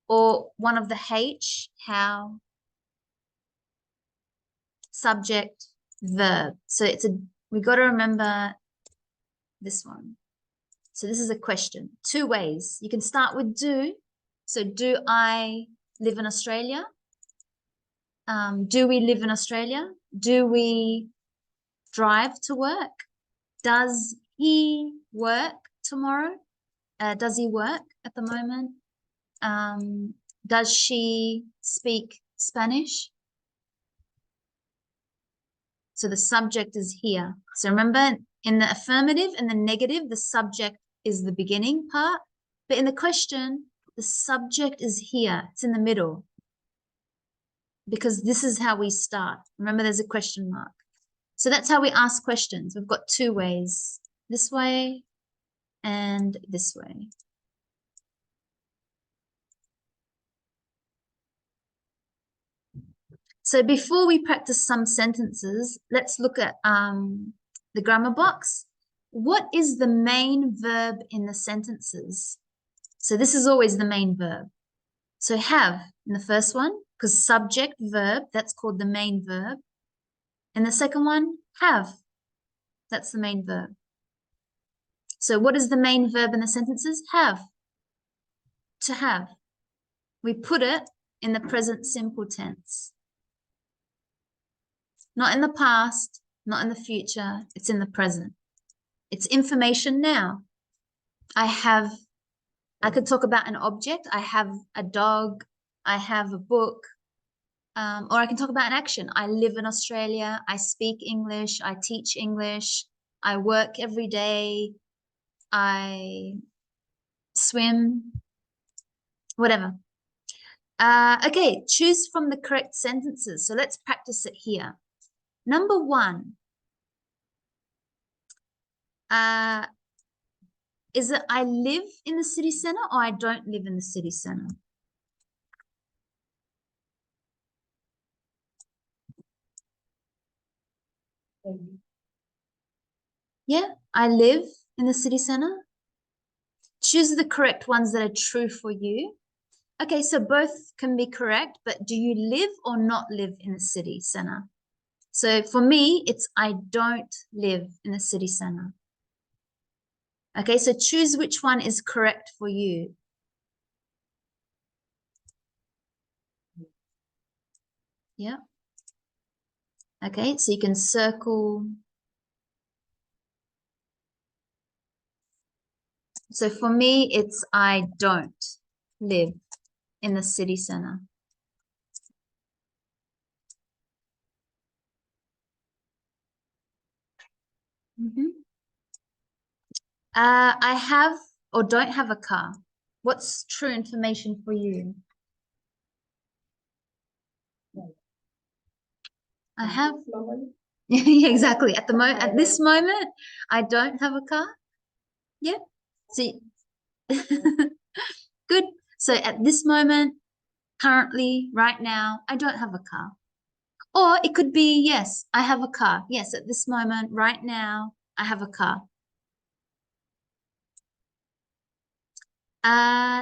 or one of the H, how, subject, verb. So we got to remember this one. So this is a question. 2 ways. You can start with do. So do I live in Australia? Do we live in Australia? Do we drive to work? Does he work tomorrow? Does he work at the moment? Does she speak Spanish? So the subject is here. So remember, in the affirmative and the negative, the subject is the beginning part. But in the question, the subject is here. It's in the middle. Because this is how we start. Remember, there's a question mark. So that's how we ask questions. We've got 2 ways. This way and this way. So before we practice some sentences, let's look at the grammar box. What is the main verb in the sentences? So this is always the main verb. So have in the first one, because subject, verb, that's called the main verb. And the second one, have. That's the main verb. So what is the main verb in the sentences? Have. To have. We put it in the present simple tense. Not in the past, not in the future. It's in the present. It's information now. I could talk about an object. I have a dog. I have a book. Or I can talk about an action. I live in Australia. I speak English. I teach English. I work every day. I swim. Whatever. Okay, choose from the correct sentences. So let's practice it here. Number 1. Is it I live in the city center or I don't live in the city center? Yeah, I live in the city center. Choose the correct ones that are true for you. Okay, so both can be correct, but do you live or not live in the city center? So for me, it's I don't live in the city center. Okay, so choose which one is correct for you. Yeah. Okay, so you can circle. So for me, it's I don't live in the city center. I have or don't have a car. What's true information for you? I have. Yeah, exactly. At this moment, I don't have a car. Yeah. See. Good. So at this moment, currently, right now, I don't have a car. Or it could be, yes, I have a car. Yes, at this moment, right now, I have a car.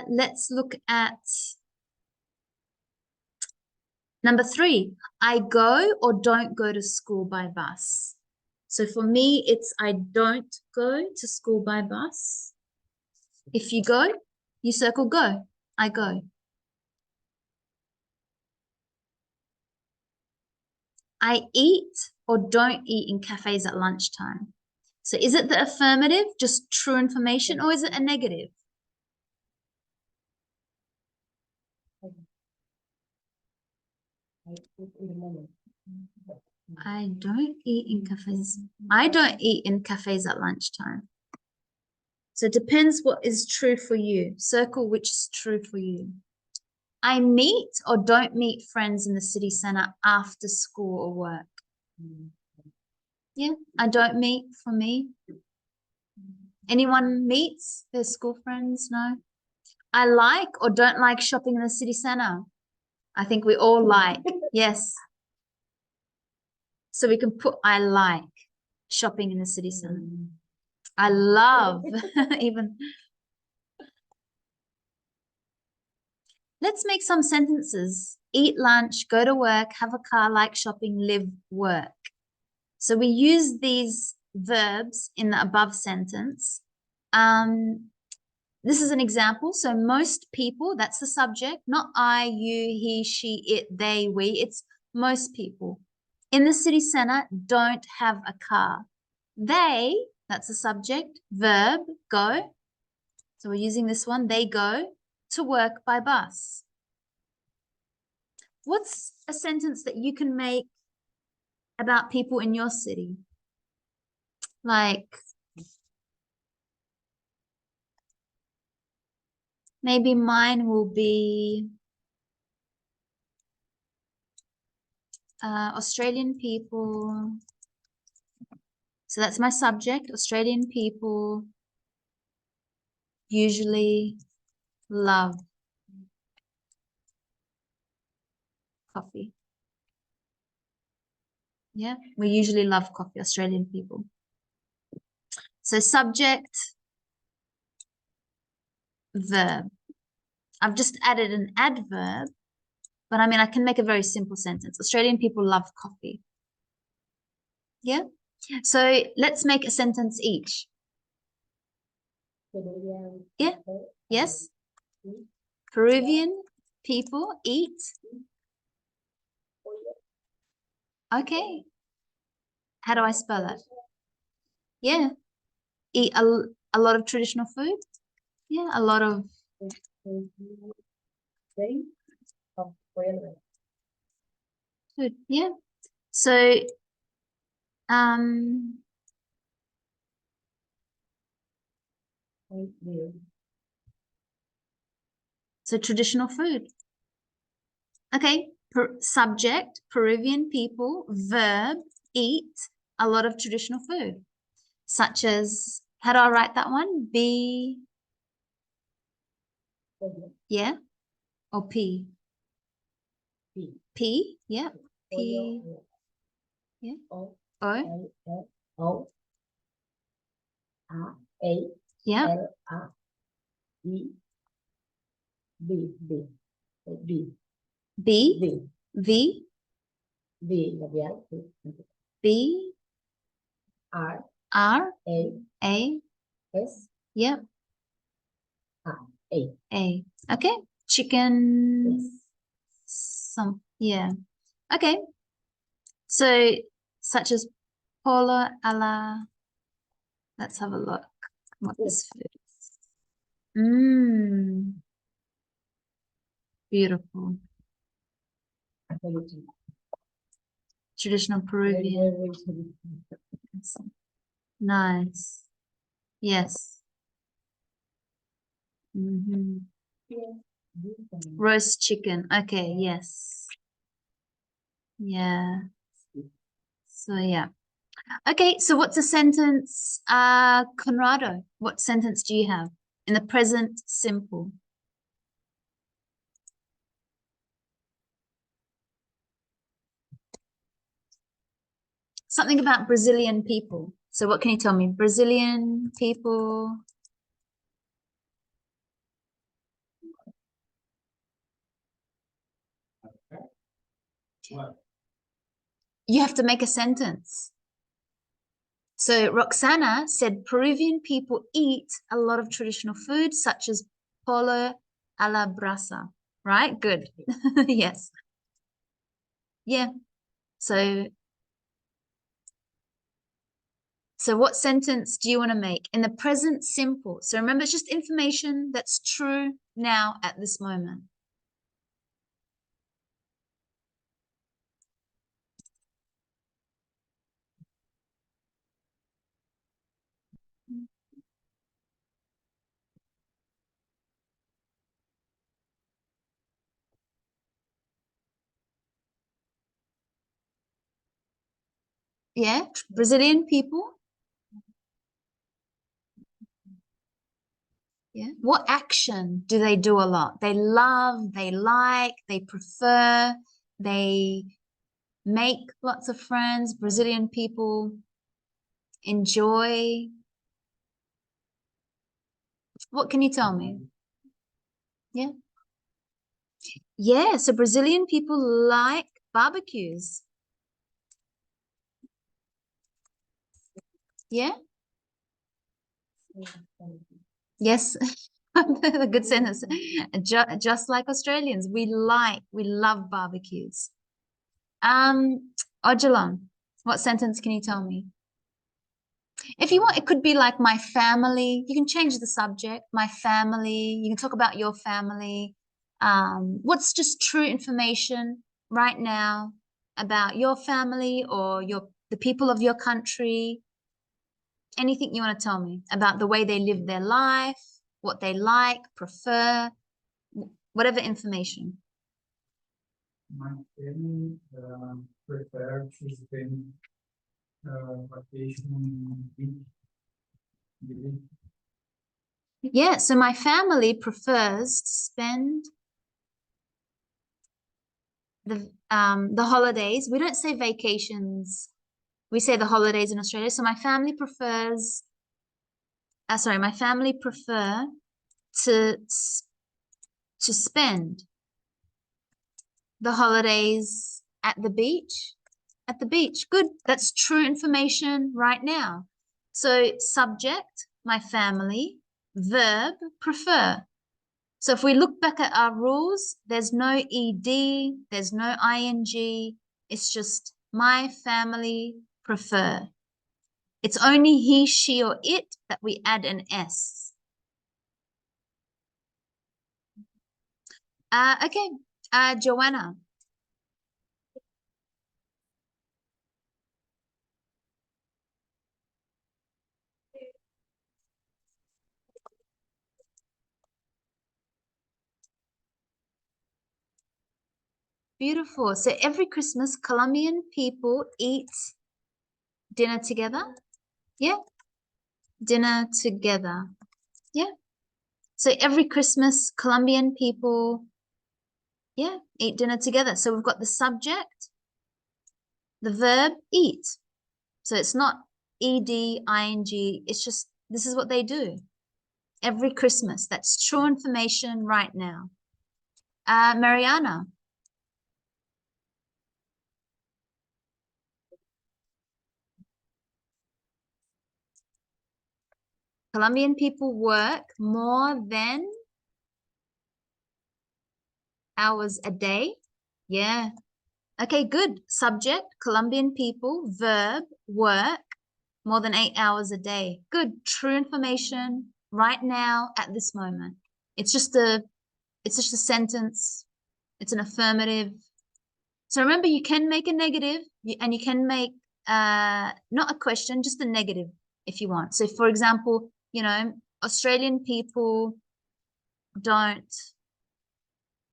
Let's look at number 3. I go or don't go to school by bus. So for me, it's I don't go to school by bus. If you go, you circle go. I go. I eat or don't eat in cafes at lunchtime. So is it the affirmative, just true information, or is it a negative? I don't eat in cafes. I don't eat in cafes at lunchtime. So it depends what is true for you. Circle which is true for you. I meet or don't meet friends in the city center after school or work. Yeah, I don't meet for me. Anyone meets their school friends? No. I like or don't like shopping in the city center. I think we all like. Yes. So we can put I like shopping in the city center. I love even. Let's make some sentences. Eat lunch, go to work, have a car, like shopping, live, work. So we use these verbs in the above sentence. This is an example. So most people, that's the subject, not I, you, he, she, it, they, we. It's most people in the city center don't have a car. They, that's the subject, verb, go. So we're using this one. They go to work by bus. What's a sentence that you can make about people in your city? Like, maybe mine will be Australian people. So that's my subject. Australian people usually love coffee. Yeah, we usually love coffee, Australian people. So subject, verb. I've just added an adverb, but I mean, I can make a very simple sentence. Australian people love coffee. Yeah. So let's make a sentence each. Yeah. Yes. Peruvian people eat. Okay. How do I spell that? Yeah. Eat a lot of traditional food. Yeah, a lot of food. Yeah. So so traditional food. Okay. Subject, Peruvian people, verb, eat a lot of traditional food. Such as, how do I write that one? B, yeah, or P? P, yeah, P, yeah, O, yeah, B, V, B, R, A, yeah, A. Okay, chicken, yeah. Okay, so such as polo a la, let's have a look what this food is. Beautiful. Traditional Peruvian. Nice. Yes. Roast chicken. Okay, yes. Yeah. So yeah. Okay, so what's a sentence? Conrado, what sentence do you have? In the present simple. Something about Brazilian people. So what can you tell me? Brazilian people. What? You have to make a sentence. So Roxana said Peruvian people eat a lot of traditional food such as polo a la brasa, right? Good. Yes. Yeah. So what sentence do you want to make? In the present simple. So remember, it's just information that's true now at this moment. Yeah, Brazilian people. Yeah. What action do they do a lot? They love, they like, they prefer, they make lots of friends. Brazilian people enjoy. What can you tell me? Yeah. Yeah, so Brazilian people like barbecues. Yeah. Yes. A good sentence. Just like Australians, we love barbecues. Ojalon, what sentence can you tell me? If you want, it could be like my family. You can change the subject. My family. You can talk about your family. What's just true information right now about your family or the people of your country? Anything you want to tell me about the way they live their life, what they like, prefer, whatever information. My family prefer to spend vacation in beach. Yeah, so my family prefers to spend the holidays. We don't say vacations. We say the holidays in Australia. So my family prefers, my family prefer to spend the holidays at the beach. At the beach. Good. That's true information right now. So subject, my family, verb, prefer. So if we look back at our rules, there's no ed, there's no ing. It's just my family prefer. It's only he, she, or it that we add an s. Okay. Joanna. Beautiful. So every Christmas, Colombian people eat dinner together. Yeah. Dinner together. Yeah. So every Christmas, Colombian people, yeah, eat dinner together. So we've got the subject, the verb, eat. So it's not ed, ing. It's just, this is what they do every Christmas. That's true information right now. Mariana. Colombian people work more than hours a day. Yeah. Okay, good. Subject, Colombian people, verb, work, more than 8 hours a day. Good. True information right now at this moment. It's just a sentence. It's an affirmative. So remember, you can make a negative and you can make not a question, just a negative if you want. So for example, Australian people don't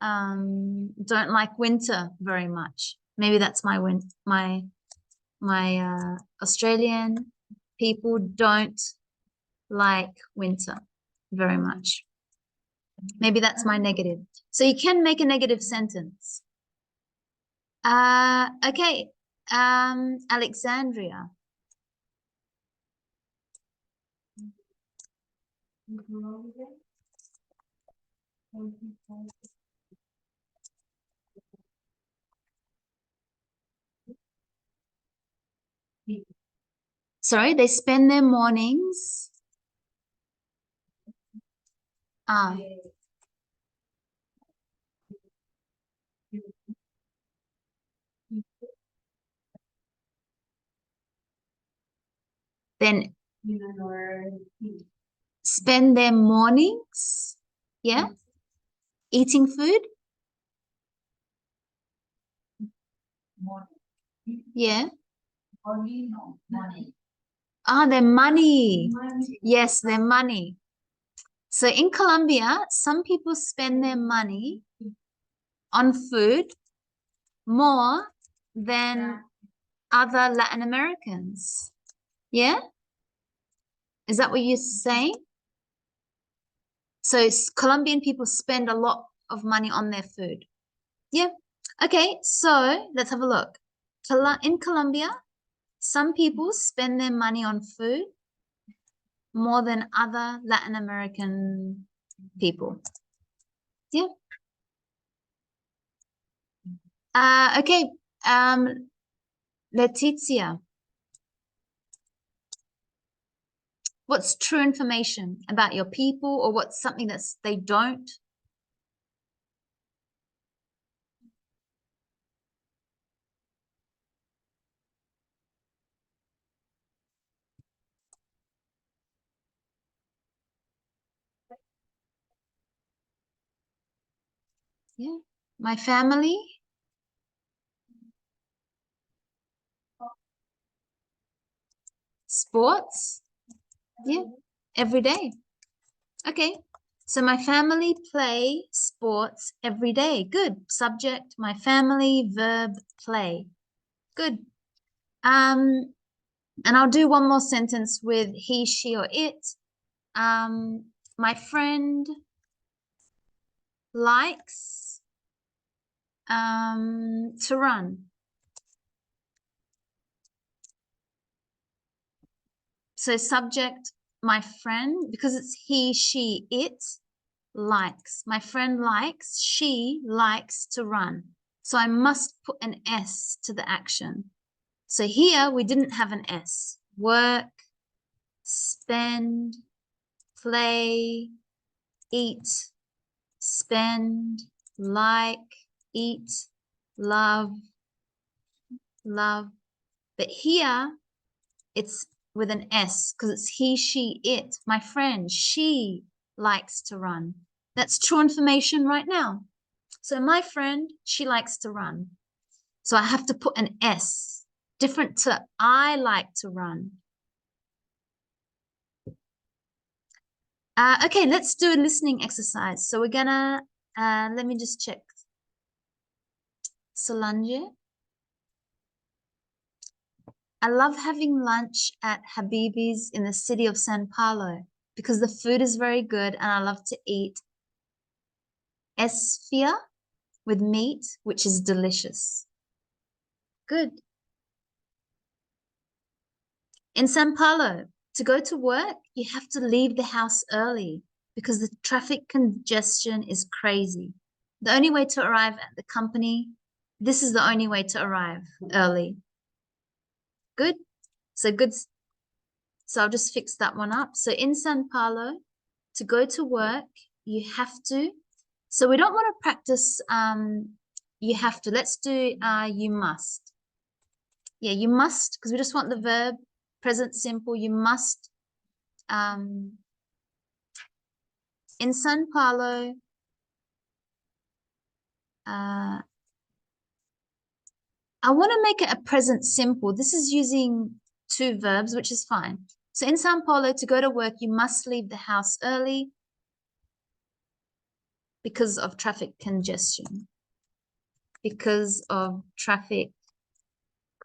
like winter very much. Maybe that's my Australian people don't like winter very much. Maybe that's my negative. So you can make a negative sentence. Okay. Alexandria. Sorry, they spend their mornings. Then spend their mornings, yeah, eating food. Yeah. Their money. Yes, their money. So in Colombia, some people spend their money on food more than other Latin Americans. Yeah? Is that what you're saying? So Colombian people spend a lot of money on their food. Yeah. Okay, so let's have a look. In Colombia, some people spend their money on food more than other Latin American people. Yeah. Okay. Letizia. What's true information about your people, or what's something that they don't? Yeah. My family. Sports. Yeah. Every day. Okay. So my family play sports every day. Good. Subject, my family, verb, play. Good. And I'll do one more sentence with he, she, or it. My friend likes to run. So subject, my friend, because it's he, she, it, likes. My friend likes, she likes to run. So I must put an S to the action. So here we didn't have an S. Work, spend, play, eat, spend, like, eat, love, love. But here it's with an S because it's he, she, it. My friend, she likes to run. That's true information right now. So my friend, she likes to run. So I have to put an S, different to I like to run. Okay, let's do a listening exercise. So we're gonna, let me just check. Solange. I love having lunch at Habibi's in the city of San Paulo because the food is very good and I love to eat esfia with meat, which is delicious. Good. In San Paulo, to go to work, you have to leave the house early because the traffic congestion is crazy. The only way to arrive at the company, this is the only way to arrive early. Good. So good. So I'll just fix that one up. So in San Paulo, to go to work, you have to. So we don't want to practice you have to. Let's do you must. Yeah, you must, because we just want the verb, present simple. You must. In San Paulo, I want to make it a present simple. This is using two verbs, which is fine. So in Sao Paulo, to go to work, you must leave the house early because of traffic congestion. Because of traffic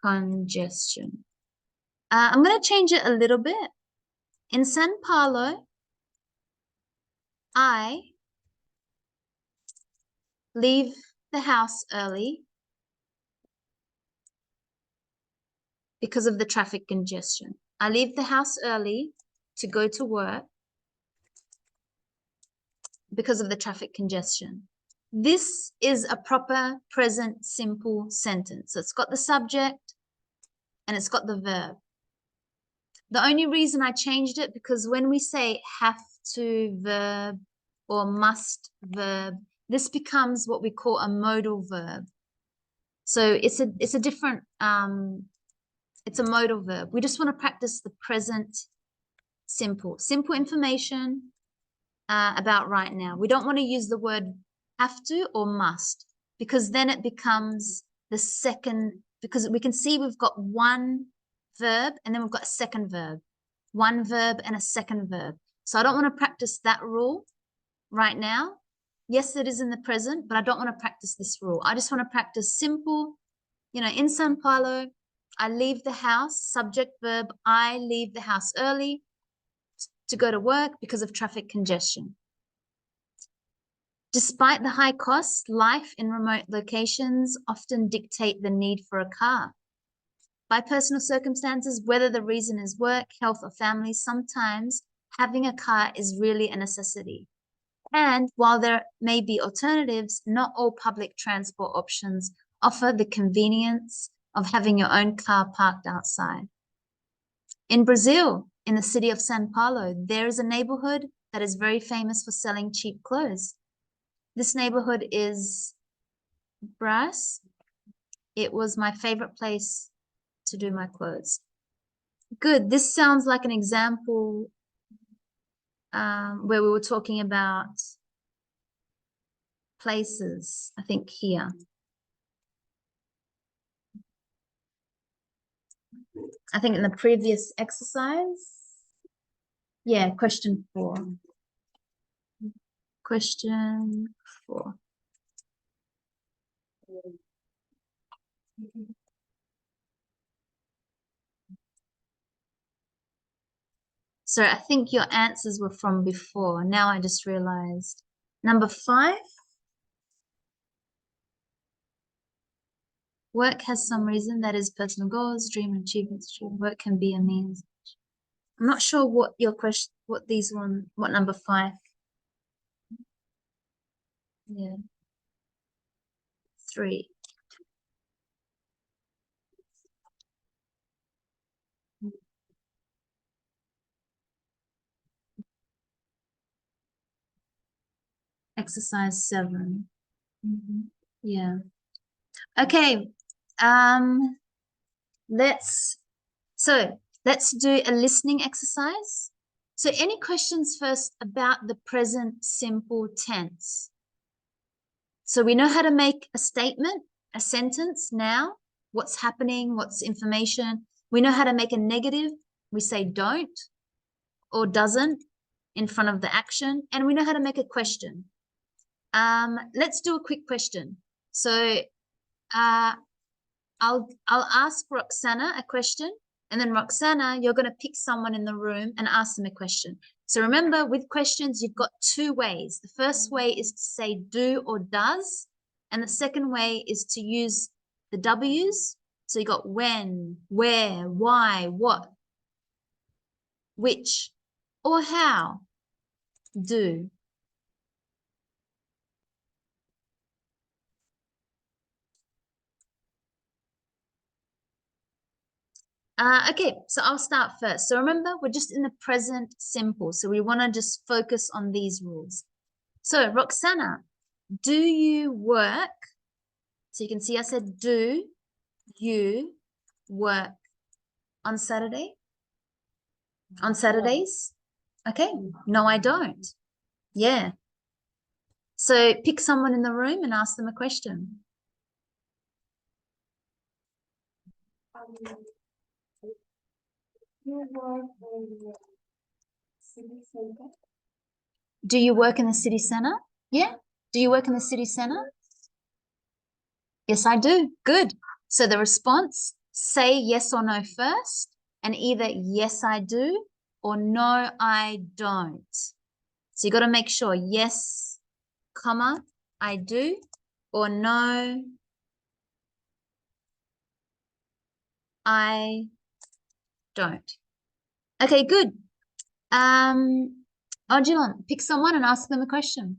congestion. I'm going to change it a little bit. In Sao Paulo, I leave the house early because of the traffic congestion. I leave the house early to go to work because of the traffic congestion. This is a proper present simple sentence. So it's got the subject and it's got the verb. The only reason I changed it because when we say have to verb or must verb, this becomes what we call a modal verb. So it's a different it's a modal verb. We just want to practice the present simple information about right now. We don't want to use the word have to or must because then it becomes the second, because we can see we've got one verb and then we've got a second verb, one verb and a second verb. So I don't want to practice that rule right now. Yes, it is in the present, but I don't want to practice this rule. I just want to practice simple, in Sao Paulo, I leave the house, subject verb, I leave the house early to go to work because of traffic congestion. Despite the high costs, life in remote locations often dictate the need for a car. By personal circumstances, whether the reason is work, health, or family, sometimes having a car is really a necessity. And while there may be alternatives, not all public transport options offer the convenience of having your own car parked outside. In Brazil, in the city of São Paulo, there is a neighborhood that is very famous for selling cheap clothes. This neighborhood is Brás. It was my favorite place to do my clothes. Good. This sounds like an example where we were talking about places, I think here. I think in the previous exercise. Yeah, question 4. Question 4. So I think your answers were from before. Now I just realized. Number 5. Work has some reason, that is personal goals, dream and achievements. Work can be a means. I'm not sure what your question, what these one, what number 5. Yeah. 3. Exercise 7. Yeah. Okay. Let's do a listening exercise. So any questions first about the present simple tense? So we know how to make a statement, a sentence now, what's happening, what's information. We know how to make a negative. We say don't or doesn't in front of the action. And we know how to make a question. Let's do a quick question. So I'll ask Roxana a question, and then Roxana, you're going to pick someone in the room and ask them a question. So remember, with questions, you've got 2 ways. The first way is to say do or does, and the second way is to use the W's. So you got when, where, why, what, which, or how. Do. Okay, so I'll start first. So remember, we're just in the present simple. So we want to just focus on these rules. So Roxana, do you work? So you can see I said, do you work on Saturday? On Saturdays? Okay, no, I don't. Yeah. So pick someone in the room and ask them a question. Do you work in the city center? Yeah. Do you work in the city center? Yes, I do. Good. So the response, say yes or no first, and either yes, I do, or no, I don't. So you got to make sure yes, comma, I do, or no, I don't. Okay, good. Odilon, pick someone and ask them a question.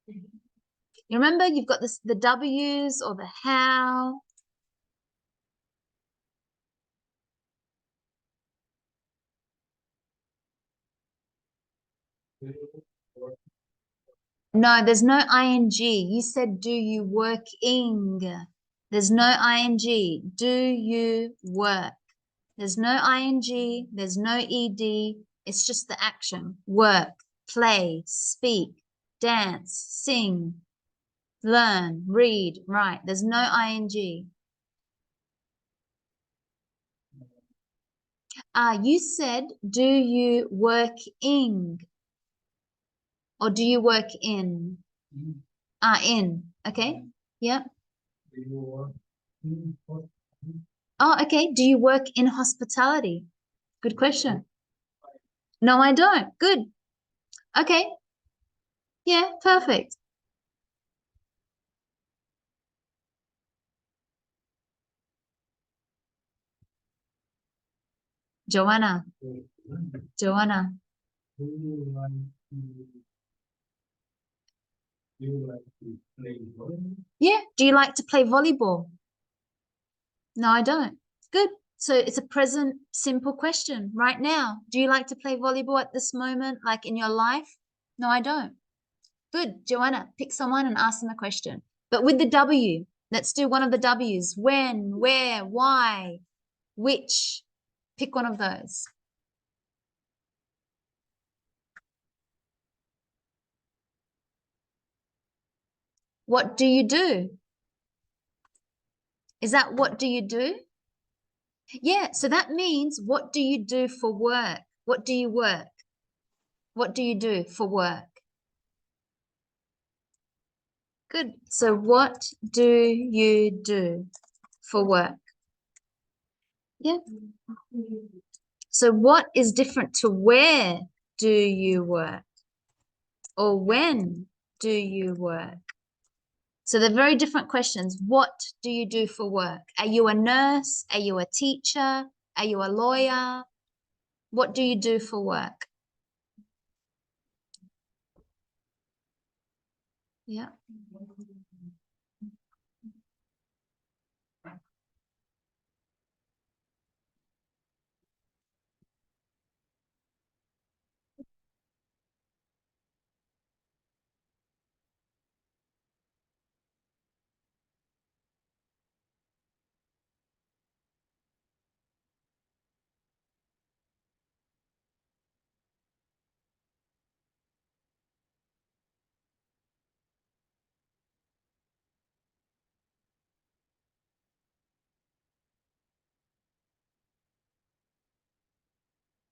You remember you've got this, the W's or the how. No, there's no ing. You said, do you working? There's no ing. Do you work? There's no ing. There's no ed. It's just the action. Work, play, speak, dance, sing, learn, read, write. There's no ing. You said, do you working? Or do you work in? In. Okay. Yeah. Oh, okay. Do you work in hospitality? Good question. No, I don't. Good. Okay. Yeah, perfect. Joanna, Joanna. Do you like to play volleyball? Yeah, do you like to play volleyball? No, I don't. Good. So it's a present simple question right now. Do you like to play volleyball at this moment, like in your life? No, I don't. Good. Joanna, pick someone and ask them a question. But with the W, let's do one of the W's. When, where, why, which. Pick one of those. What do you do? Is that what do you do? Yeah, so that means what do you do for work? What do you work? What do you do for work? Good. So what do you do for work? Yeah. So what is different to where do you work? Or when do you work? So they're very different questions. What do you do for work? Are you a nurse? Are you a teacher? Are you a lawyer? What do you do for work? Yeah.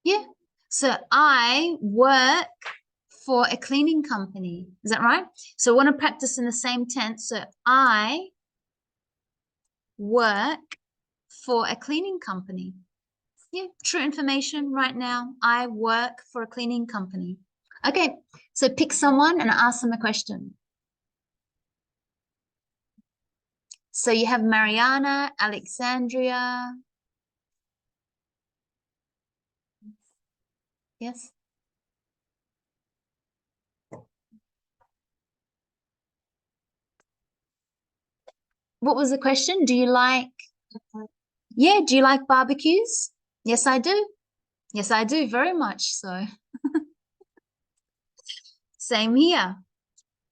Yeah. So I work for a cleaning company. Is that right? So I want to practice in the same tense. So I work for a cleaning company. Yeah, true information right now. I work for a cleaning company. Okay, so pick someone and ask them a question. So you have Mariana, Alexandria. Yes. What was the question? Do you like, yeah, do you like barbecues? Yes, I do. Yes, I do, very much so. Same here.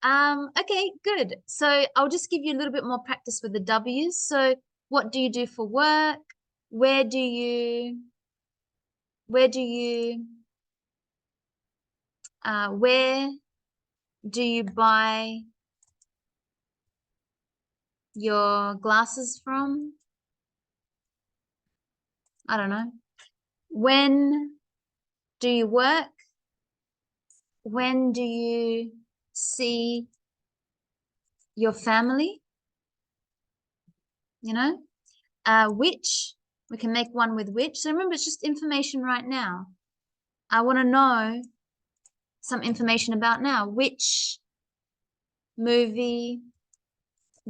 Okay, good. So I'll just give you a little bit more practice with the W's. So what do you do for work? Where do you where do you where do you buy your glasses from? I don't know. When do you work? When do you see your family? You know? Which, we can make one with which. So remember, it's just information right now. I want to know some information about now. Which movie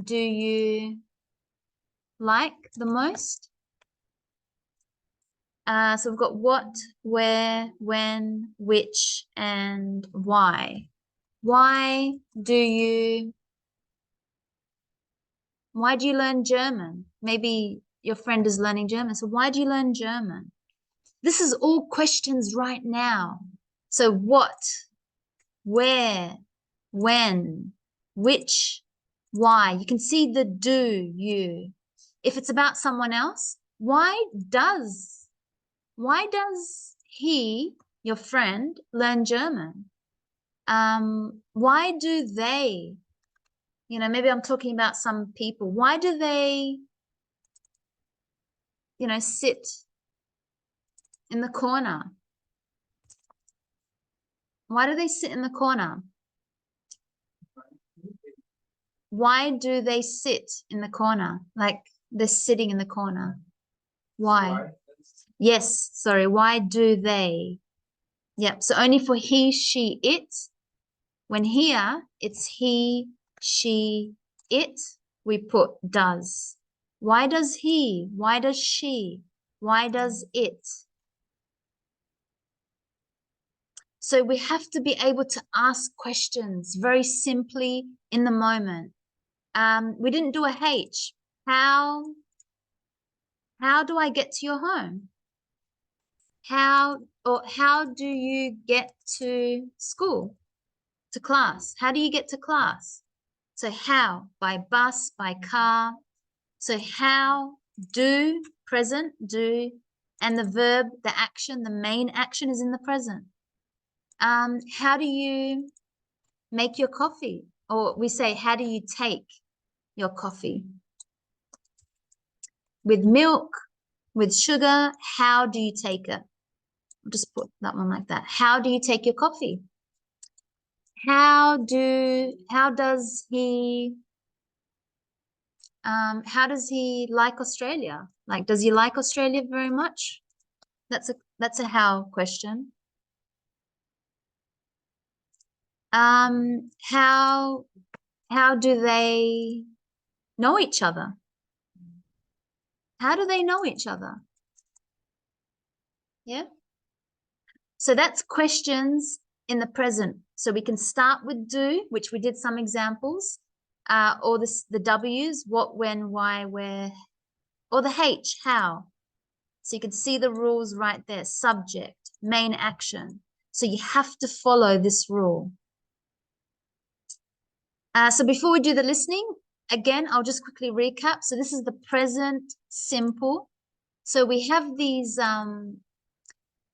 do you like the most? So we've got what, where, when, which, and why. Why do you learn German? Maybe your friend is learning German. So why do you learn German? This is all questions right now. So what, where, when, which, why. You can see the do, you. If it's about someone else, why does he, your friend, learn German? Why do they, maybe I'm talking about some people. Why do they, sit in the corner? Why do they sit in the corner? Why do they sit in the corner? Like they're sitting in the corner. Why? Yes, sorry. Why do they? Yep. So only for he, she, it. When here, it's he, she, it, we put does. Why does he? Why does she? Why does it? So we have to be able to ask questions very simply in the moment. We didn't do a H. How do I get to your home? How do you get to school, to class? How do you get to class? So how? By bus, by car. So how, do, present, do, and the verb, the action, the main action is in the present. How do you make your coffee? Or we say, how do you take your coffee? With milk, with sugar, how do you take it? I'll just put that one like that. How do you take your coffee? How does he like Australia? Like, does he like Australia very much? That's a how question. How do they know each other? How do they know each other? Yeah. So that's questions in the present. So we can start with do, which we did some examples, or the W's, what, when, why, where, or the H, how. So you can see the rules right there, subject, main action. So you have to follow this rule. So before we do the listening, again, I'll just quickly recap. So this is the present simple. So we have these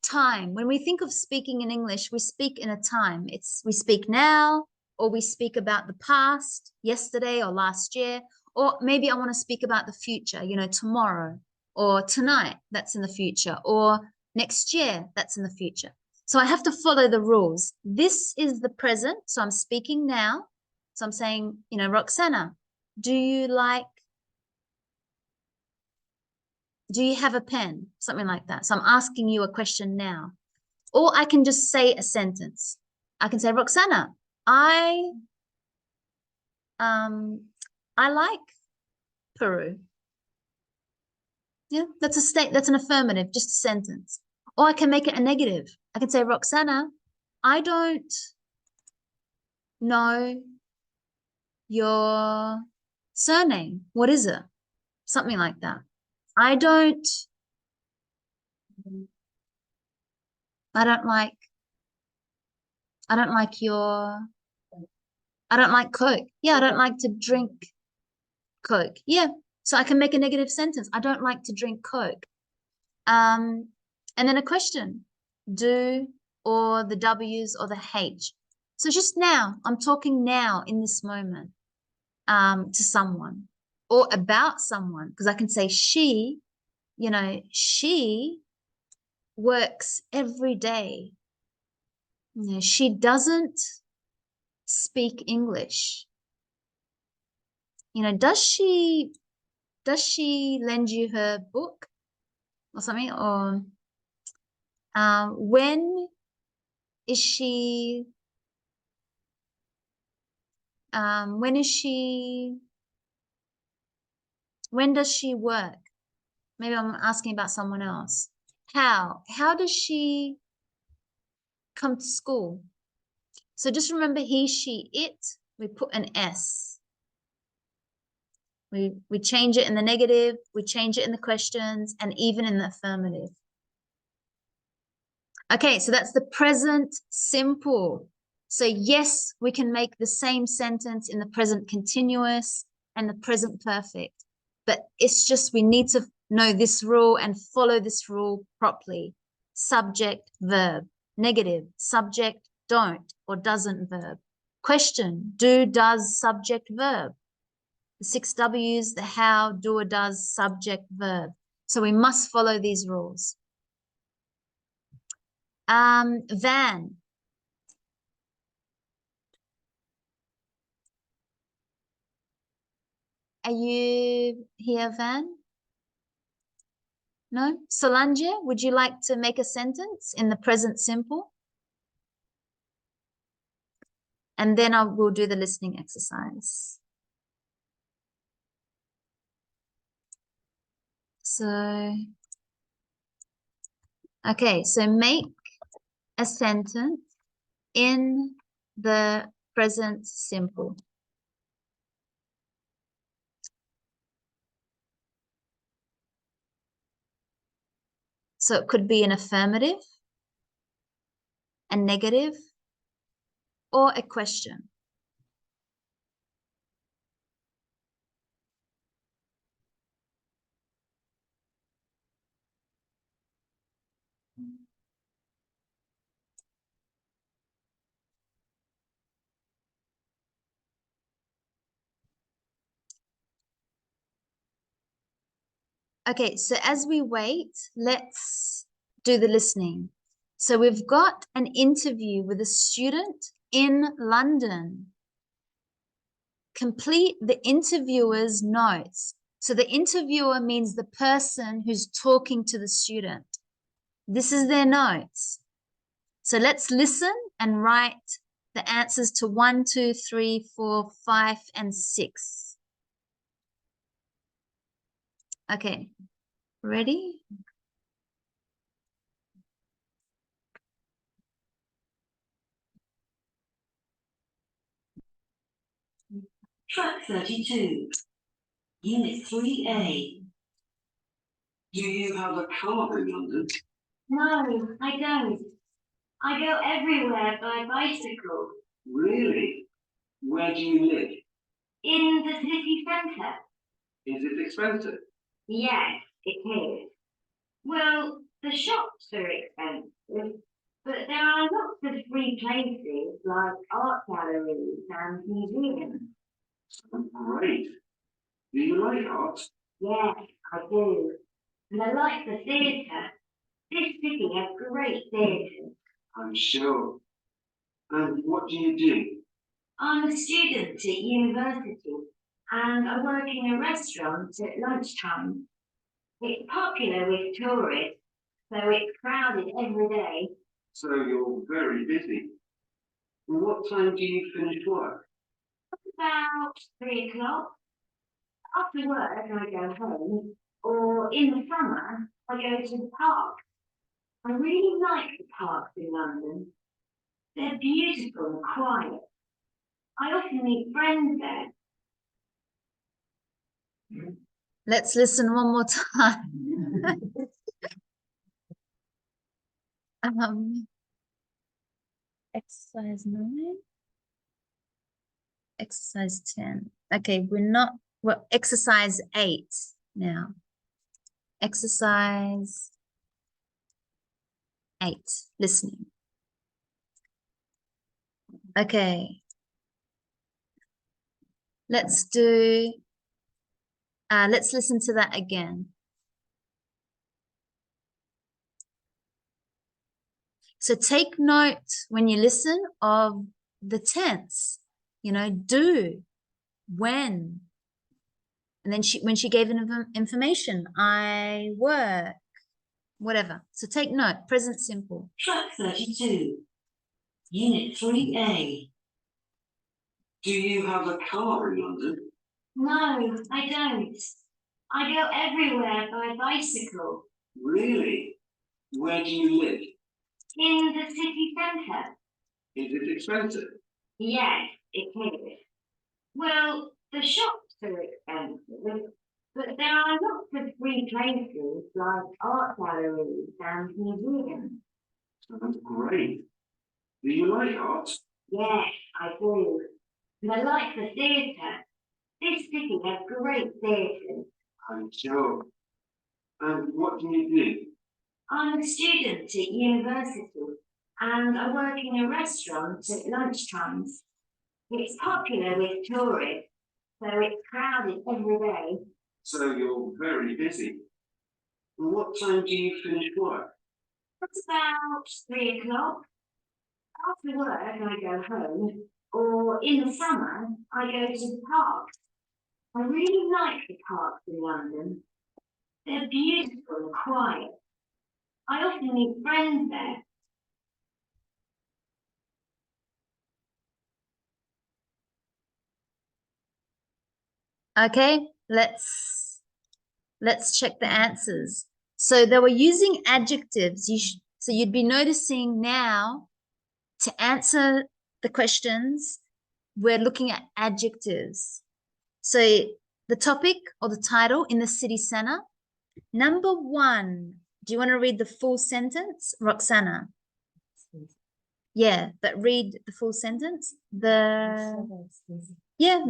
time. When we think of speaking in English, we speak in a time. We speak now, or we speak about the past, yesterday or last year, or maybe I want to speak about the future, tomorrow or tonight, that's in the future, or next year, that's in the future. So I have to follow the rules. This is the present, so I'm speaking now. So I'm saying, Roxana, do you have a pen? Something like that. So I'm asking you a question now. Or I can just say a sentence. I can say, Roxana, I like Peru. Yeah, that's an affirmative, just a sentence. Or I can make it a negative. I can say, Roxana, I don't know your surname. What is it? Something like that. I don't like Coke. Yeah, I don't like to drink Coke. Yeah. So I can make a negative sentence. I don't like to drink Coke. And then a question. Do, or the W's, or the H. So just now, I'm talking now in this moment to someone or about someone, because I can say she, she works every day. She doesn't speak English. Does she lend you her book or something? Or when is she when does she work? Maybe I'm asking about someone else. How does she come to school? So just remember he, she, it, we put an S. We change it in the negative, we change it in the questions, and even in the affirmative. Okay, so that's the present simple. So yes, we can make the same sentence in the present continuous and the present perfect, but it's just we need to know this rule and follow this rule properly. Subject, verb. Negative, subject, don't or doesn't verb. Question, do, does, subject, verb. The 6 W's, the how, do or does, subject, verb. So we must follow these rules. Van. Are you here, Van? No? Solange, would you like to make a sentence in the present simple? and then we'll do the listening exercise. So, okay, so make a sentence in the present simple. So it could be an affirmative, a negative, or a question. Okay, so as we wait, let's do the listening. So we've got an interview with a student in London. Complete the interviewer's notes. So the interviewer means the person who's talking to the student. This is their notes. So let's listen and write the answers to 1, 2, 3, 4, 5, and 6. Okay, ready? Track 32. Unit 3A. Do you have a car in London? No, I don't. I go everywhere by bicycle. Really? Where do you live? In the city centre. Is it expensive? Yes, it is. Well, the shops are expensive, but there are lots of free places like art galleries and museums. Great. Do you like art? Yes, I do. And I like the theatre. This city has great theatres. I'm sure. And what do you do? I'm a student at university and I work in a restaurant at lunchtime. It's popular with tourists, so it's crowded every day. So you're very busy. What time do you finish work? About 3 o'clock. After work, I go home, or in the summer, I go to the park. I really like the parks in London. They're beautiful and quiet. I often meet friends there. Let's listen one more time. Exercise 9. Exercise 10. Okay, we're exercise 8 now. Exercise 8, listening. Okay. Let's listen to that again. So take note when you listen of the tense, do, when. And then when she gave information, I work, whatever. So take note, present simple. Track 32. Unit 3A. Do you have a car in London? No, I don't. I go everywhere by bicycle. Really? Where do you live? In the city centre. Is it expensive? Yes, it is. Well, the shops are expensive, but there are lots of free places like art galleries and museums. Sounds great. Do you like art? Yes, I do. And I like the theatre. This city has great theatres. I'm sure. And what do you do? I'm a student at university and I work in a restaurant at lunchtimes. It's popular with tourists, so it's crowded every day. So you're very busy. What time do you finish work? It's about 3 o'clock. After work, I go home, or in the summer, I go to the park. I really like the parks in London. They're beautiful and quiet. I often meet friends there. Okay, let's check the answers. So they were using adjectives. So you'd be noticing now to answer the questions, we're looking at adjectives. So the topic or the title in the city center. Number one, do you want to read the full sentence, Roxana? Yeah, but read the full sentence. The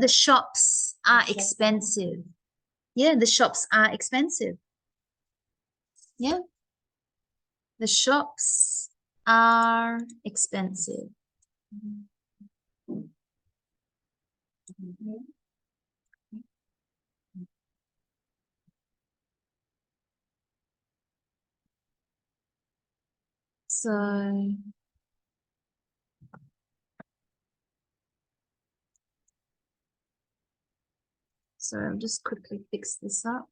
shops are expensive. Yeah, the shops are expensive. Yeah. The shops are expensive. So I'll just quickly fix this up.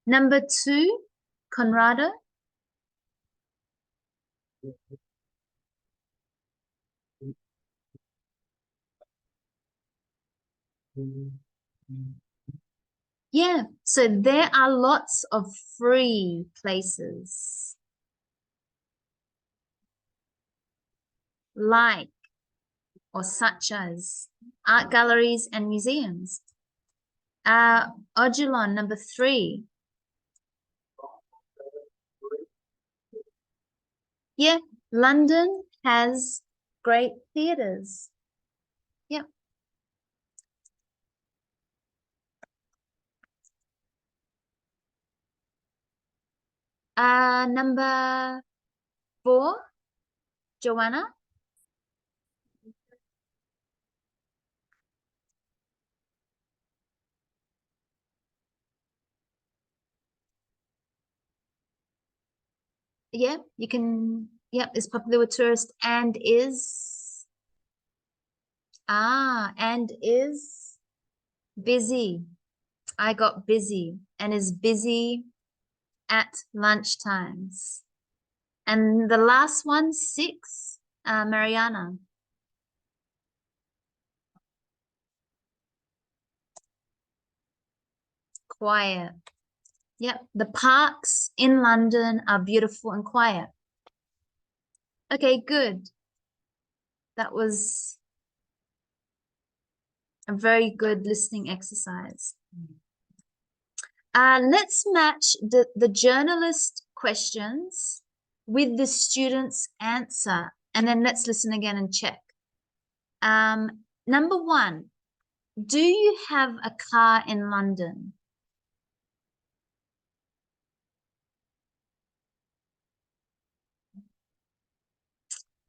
Number two, Conrado. Yeah, so there are lots of free places, like or such as art galleries and museums. Odilon, number three. Yeah, London has great theatres. Yep. Number four, Joanna. Yeah, you can, yep, is popular with tourists and is, and is busy. I got busy and is busy at lunch times. And the last one, six, Mariana. Quiet. Yep, the parks in London are beautiful and quiet. Okay, good. That was a very good listening exercise. Let's match the journalist questions with the student's answer, and then let's listen again and check. Number one, do you have a car in London?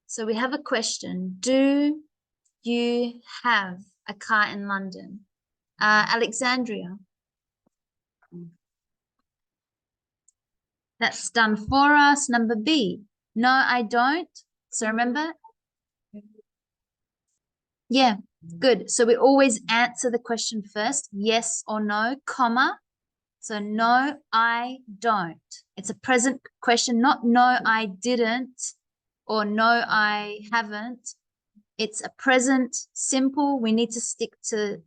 So we have a question. Do you have a car in London? Alexandria. That's done for us. Number B. No, I don't. So remember? Yeah, good. So we always answer the question first, yes or no, comma. So no, I don't. It's a present question, not no, I didn't, or no, I haven't. It's a present simple. We need to stick to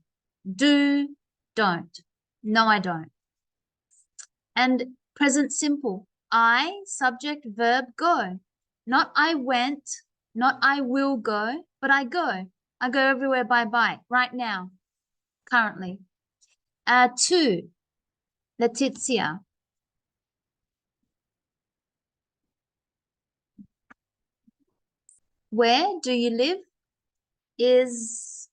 do, don't. No, I don't. And present simple. I, subject, verb, go. Not I went, not I will go, but I go. I go everywhere by bike right now, currently. Two, Letizia. Where do you live? Is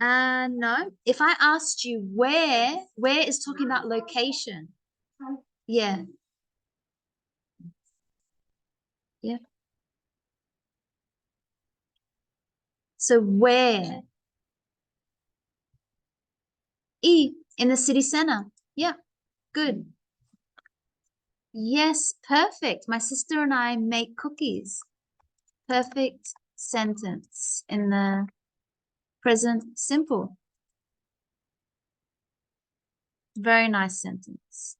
no. If I asked you where is talking about location. Yeah. Yeah. So where? E, in the city center. Yeah, good. Yes, perfect. My sister and I make cookies. Perfect sentence in the present simple. Very nice sentence.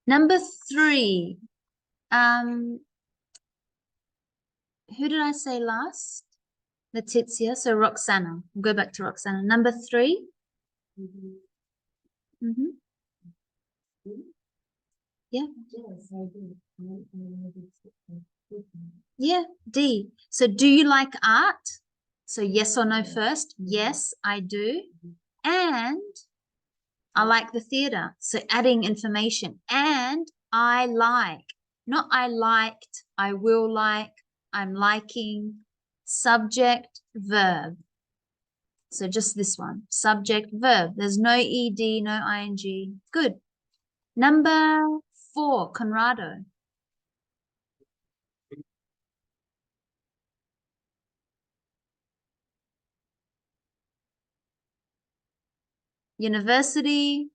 Number 3. Who did I say last? Letizia. So Roxana. We'll go back to Roxana. Number 3. Mm-hmm. Yeah. Yeah, D. So do you like art? So yes or no first. Yes, I do. And I like the theater. So adding information. And I like. Not I liked, I will like, I'm liking. Subject, verb. So just this one. Subject, verb. There's no ED, no ING. Good. Number 4, Conrado. University.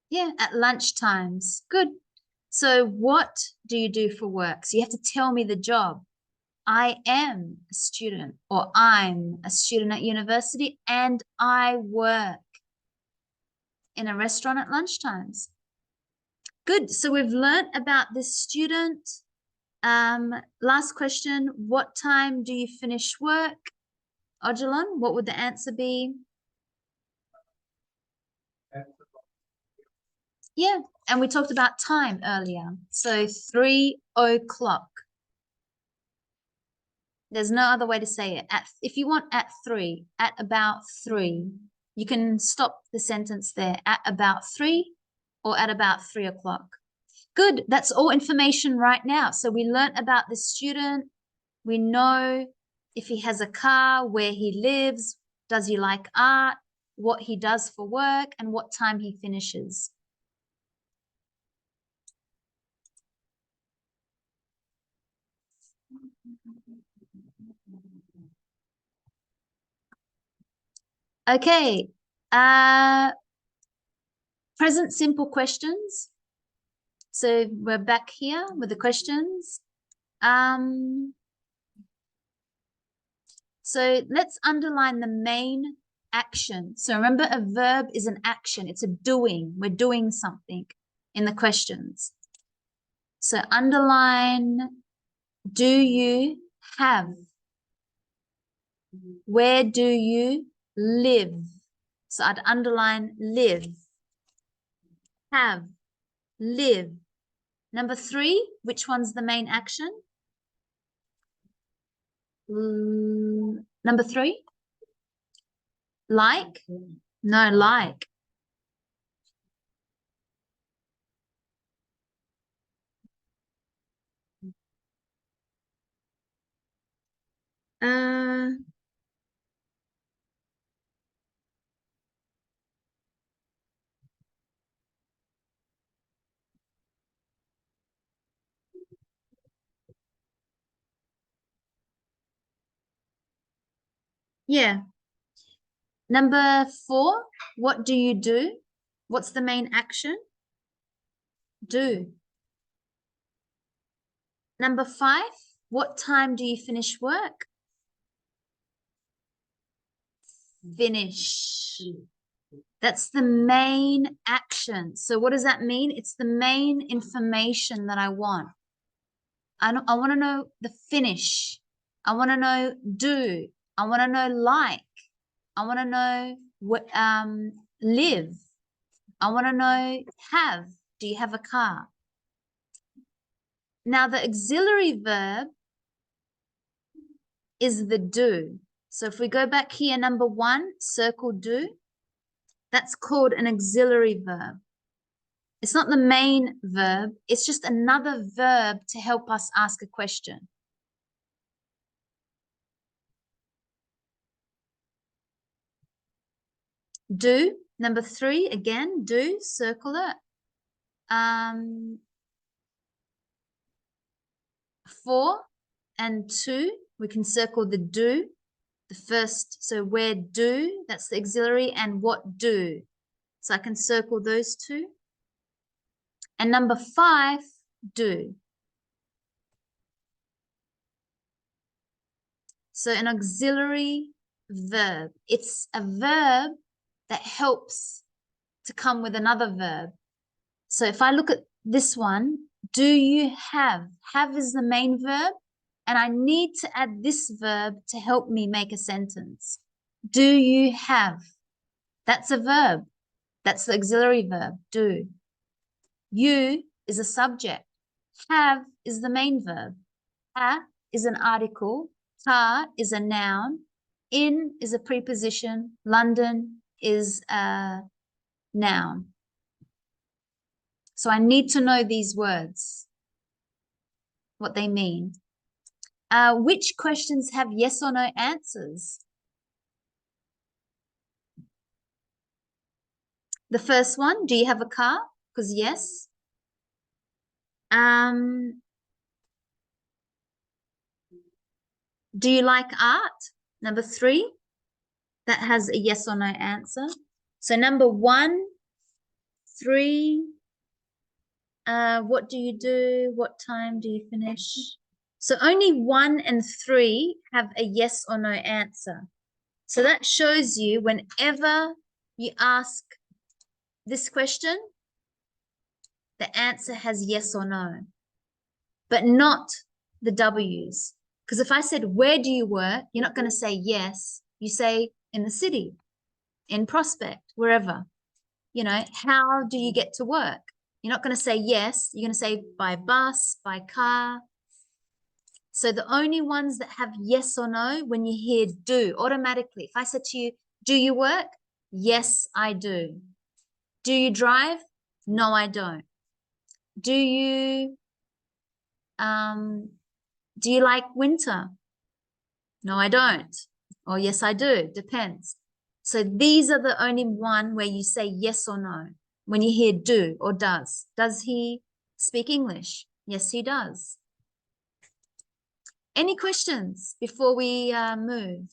Yeah, at lunchtimes. Good. So what do you do for work? So you have to tell me the job. I am a student, or I'm a student at university, and I work in a restaurant at lunchtimes. Good. So we've learned about this student. Last question. What time do you finish work? Ojalon, what would the answer be? Yeah, and we talked about time earlier. So 3 o'clock. There's no other way to say it. If you want at 3, at about 3, you can stop the sentence there. At about 3 or at about 3 o'clock. Good. That's all information right now. So we learned about the student. We know if he has a car, where he lives, does he like art, what he does for work, and what time he finishes. Okay. Present simple questions. So we're back here with the questions. So let's underline the main action. So remember, a verb is an action. It's a doing. We're doing something in the questions. So underline, do you have? Where do you live? So I'd underline live. Have, live. Number 3, which one's the main action? Number 3? Like? No, like. Yeah. Number 4, what do you do? What's the main action? Do. Number 5, what time do you finish work? Finish. That's the main action. So what does that mean? It's the main information that I want. I want to know the finish. I want to know do. I want to know like. I want to know what live. I want to know have. Do you have a car? Now the auxiliary verb is the do. So if we go back here, number 1, circle do, that's called an auxiliary verb. It's not the main verb. It's just another verb to help us ask a question. Do. Number 3, again, do, circle it. 4 and 2, we can circle the do. The first, so where do, that's the auxiliary, and what do. So I can circle those 2. And number 5, do. So an auxiliary verb. It's a verb that helps to come with another verb. So if I look at this one, do you have? Have is the main verb, and I need to add this verb to help me make a sentence. Do you have? That's a verb. That's the auxiliary verb, do. You is a subject. Have is the main verb. Ha is an article. Ta is a noun. In is a preposition. London is a noun. So I need to know these words, what they mean. Which questions have yes or no answers? The first one, do you have a car? Because yes. Do you like art? Number 3, that has a yes or no answer. So number 1, 3, what do you do? What time do you finish? So only 1 and 3 have a yes or no answer. So that shows you whenever you ask this question, the answer has yes or no, but not the W's. Because if I said, where do you work? You're not going to say yes. You say in the city, in Prospect, wherever. You know, how do you get to work? You're not going to say yes. You're going to say by bus, by car. So the only ones that have yes or no, when you hear do, automatically, if I said to you, do you work? Yes, I do. Do you drive? No, I don't. Do you like winter? No, I don't. Or yes, I do. Depends. So these are the only one where you say yes or no. When you hear do or does. Does he speak English? Yes, he does. Any questions before we move?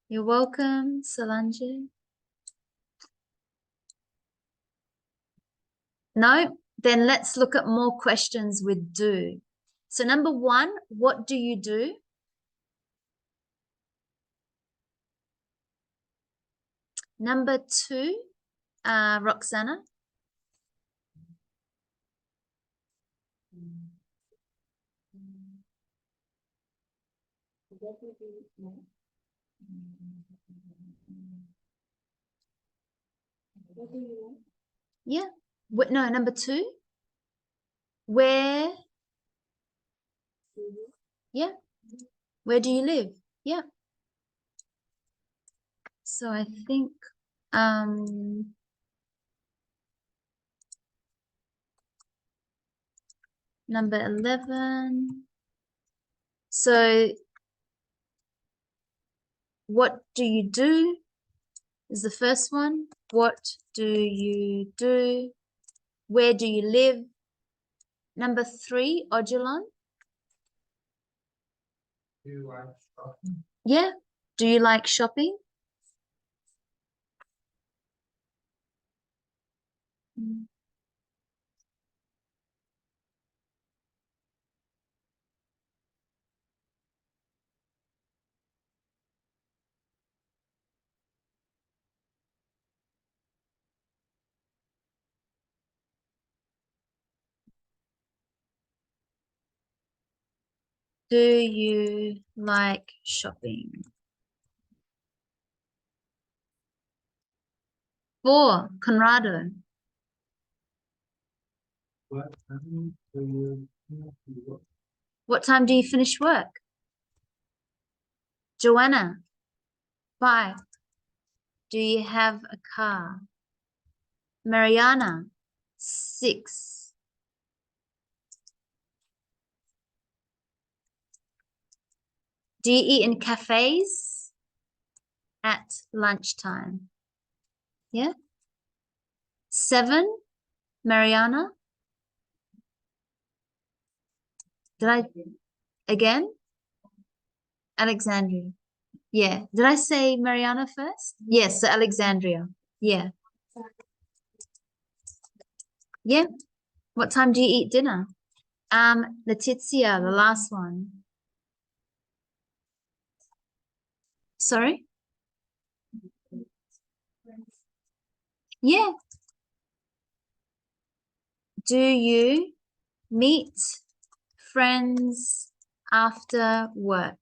You're welcome, Solange. No? Then let's look at more questions with do. So number 1, what do you do? Number 2, Roxana. Yeah. No, number 2. Where? Yeah. Where do you live? Yeah. So I think number 11. So what do you do is the first one. What do you do? Where do you live? Number 3, Odilon. Do you like shopping? Yeah. Do you like shopping? Do you like shopping? 4, Conrado. What time do you work? What time do you finish work? Joanna. 5. Do you have a car? Mariana. 6. Do you eat in cafes? At lunchtime. Yeah. 7, Mariana. Did I, again? Alexandria. Yeah. Did I say Mariana first? Yes, so Alexandria. Yeah. Yeah. What time do you eat dinner? Letizia, the last one. Sorry? Yeah. Do you meet friends after work?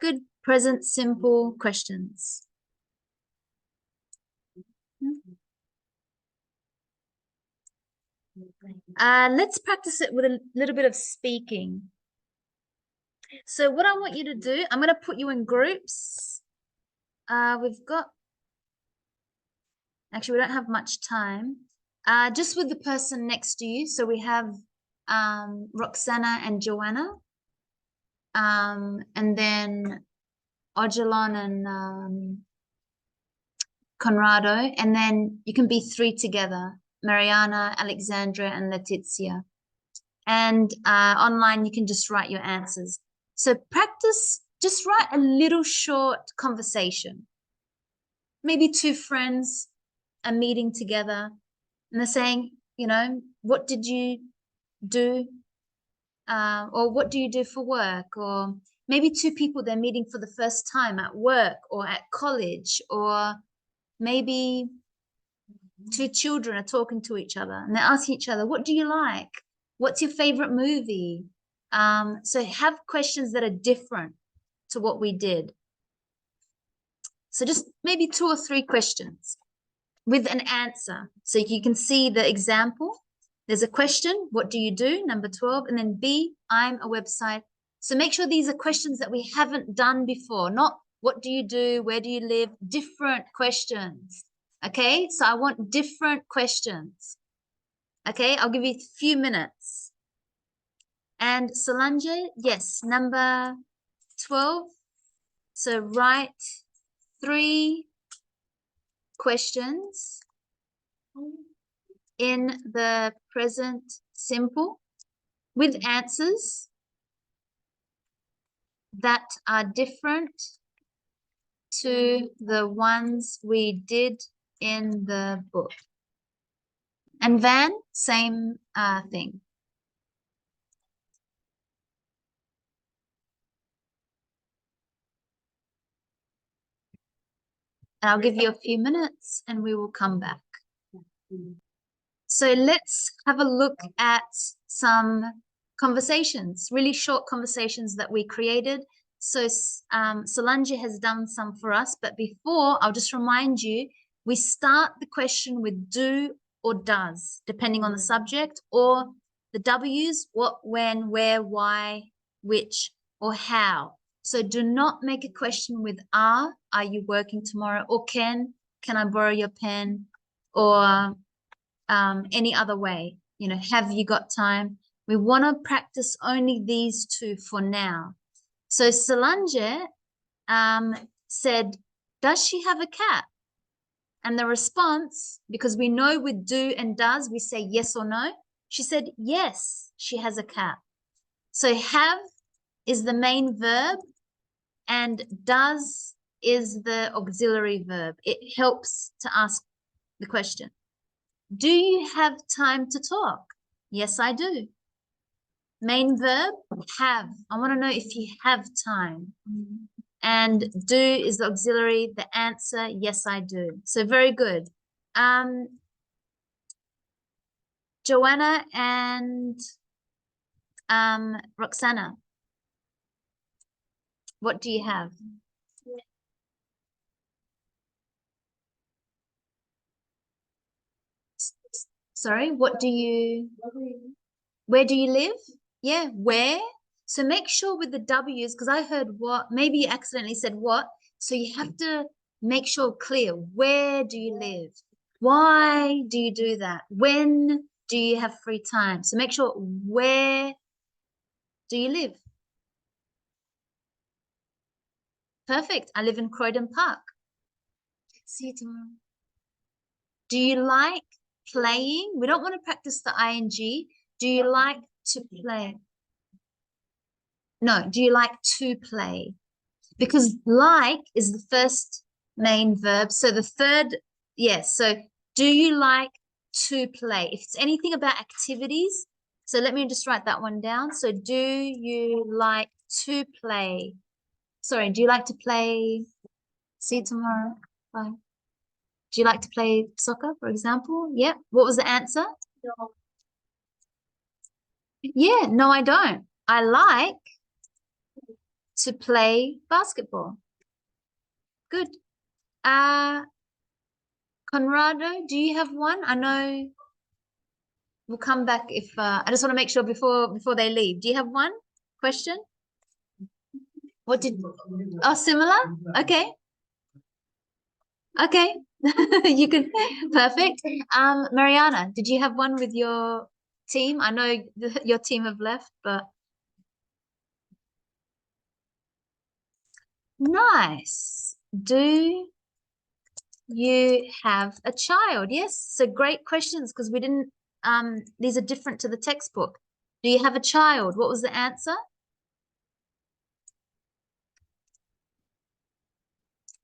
Good present simple questions. Let's practice it with a little bit of speaking. So what I want you to do, I'm going to put you in groups. We've got, actually, we don't have much time. Just with the person next to you. So we have Roxana and Joanna. And then Ojalon and Conrado. And then you can be 3 together. Mariana, Alexandra, and Letizia. And online, you can just write your answers. So practice, just write a little short conversation. Maybe 2 friends are meeting together and they're saying, you know, what did you do? Or what do you do for work? Or maybe 2 people, they're meeting for the first time at work or at college, or maybe 2 children are talking to each other and they're asking each other, what do you like? What's your favorite movie? So have questions that are different to what we did. So just maybe 2 or 3 questions with an answer. So you can see the example. There's a question, what do you do? Number 12. And then B, I'm a website. So make sure these are questions that we haven't done before, not what do you do? Where do you live? Different questions. Okay, so I want different questions. Okay, I'll give you a few minutes. And Solange, yes, number 12. So write 3 questions in the present simple with answers that are different to the ones we did in the book. And Van, same thing. And I'll give you a few minutes and we will come back. So let's have a look at some conversations, really short conversations that we created. So Solange has done some for us, but before, I'll just remind you, we start the question with do or does, depending on the subject, or the W's, what, when, where, why, which, or how. So do not make a question with are you working tomorrow? Or can I borrow your pen? Or any other way, you know, have you got time? We want to practice only these 2 for now. So Solange said, does she have a cat? And the response, because we know with do and does, we say yes or no. She said, yes, she has a cat. So have is the main verb and does is the auxiliary verb. It helps to ask the question. Do you have time to talk? Yes, I do. Main verb, have. I want to know if you have time. And do is the auxiliary. The answer, yes, I do. So very good. Joanna and Roxana, what do you have? Sorry, where do you live? Yeah, where? So make sure with the W's, because I heard what, maybe you accidentally said what. So you have to make sure clear, where do you live? Why do you do that? When do you have free time? So make sure, where do you live? Perfect. I live in Croydon Park. See you tomorrow. Do you like playing? We don't want to practice the ing. Do you like to play? No, do you like to play? Because like is the first main verb. So the third, yes. So do you like to play? If it's anything about activities, so let me just write that one down. So do you like to play? Sorry, do you like to play? See you tomorrow. Bye. Do you like to play soccer, for example? Yeah. What was the answer? No. Yeah, no, I don't. I like to play basketball. Good. Conrado, do you have one? I know we'll come back if I just want to make sure before they leave. Do you have one question? What did similar? Okay. Okay. You can perfect. Mariana, did you have one with your team? I know your team have left, but nice. Do you have a child? Yes. So great questions because we didn't these are different to the textbook. Do you have a child? What was the answer?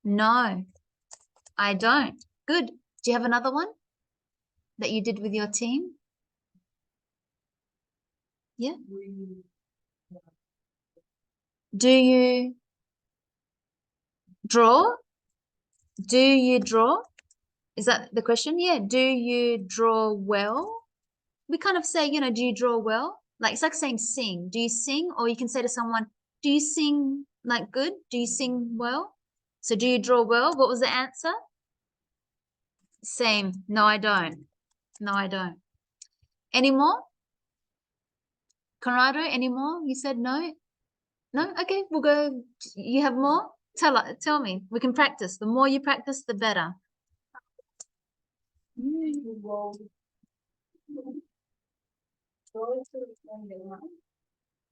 No, I don't. Good. Do you have another one that you did with your team? Yeah. Do you draw? Do you draw? Is that the question? Yeah. Do you draw well? We kind of say, do you draw well? Like it's like saying sing. Do you sing? Or you can say to someone, do you sing like good? Do you sing well? So do you draw well? What was the answer? Same. No, I don't. No, I don't. Any more? Conrado, any more? You said no? No? Okay, we'll go. You have more? Tell me. We can practice. The more you practice, the better.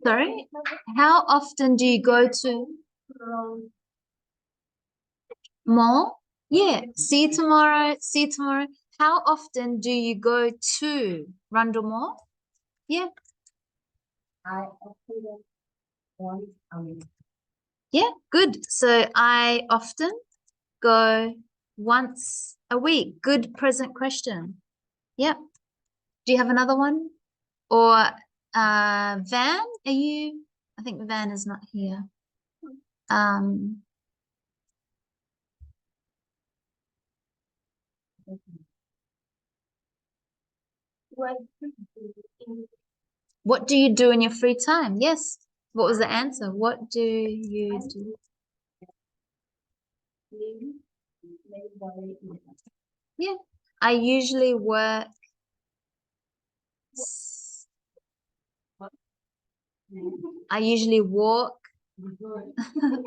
Sorry? How often do you go to mall? Yeah. See you tomorrow. See you tomorrow. How often do you go to Rundle Mall? Yeah. I often once a week. Yeah, good. So I often go once a week. Good present question. Yep. Do you have another one? Or Van, are you? I think Van is not here. What do you do in your free time? Yes. What was the answer? What do you do? Yeah. I usually work. I usually walk.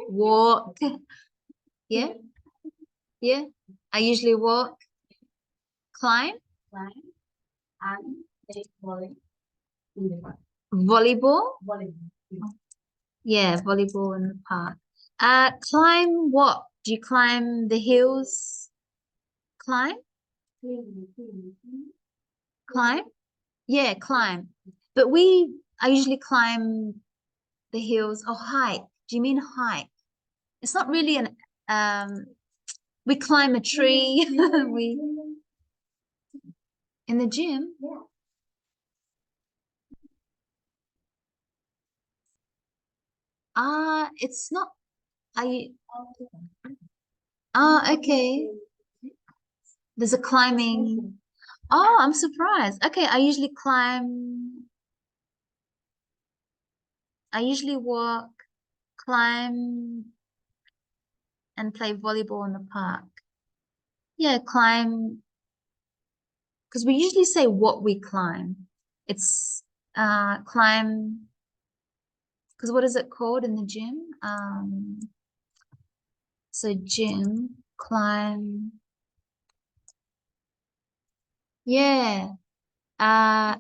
Walk. Yeah. Yeah. I usually walk. Climb. And take volleyball in the park. Volleyball. Volleyball. Yeah, volleyball in the park. Climb what? Do you climb the hills? Climb? Climb? Yeah, climb. But I usually climb the hills or hike. Do you mean hike? It's not really we climb a tree. We in the gym. It's not. Okay. There's a climbing. Oh, I'm surprised. Okay, I usually walk, climb, and play volleyball in the park. Yeah, climb. Because we usually say what we climb. It's climb. Because what is it called in the gym? So gym, climb. Yeah. I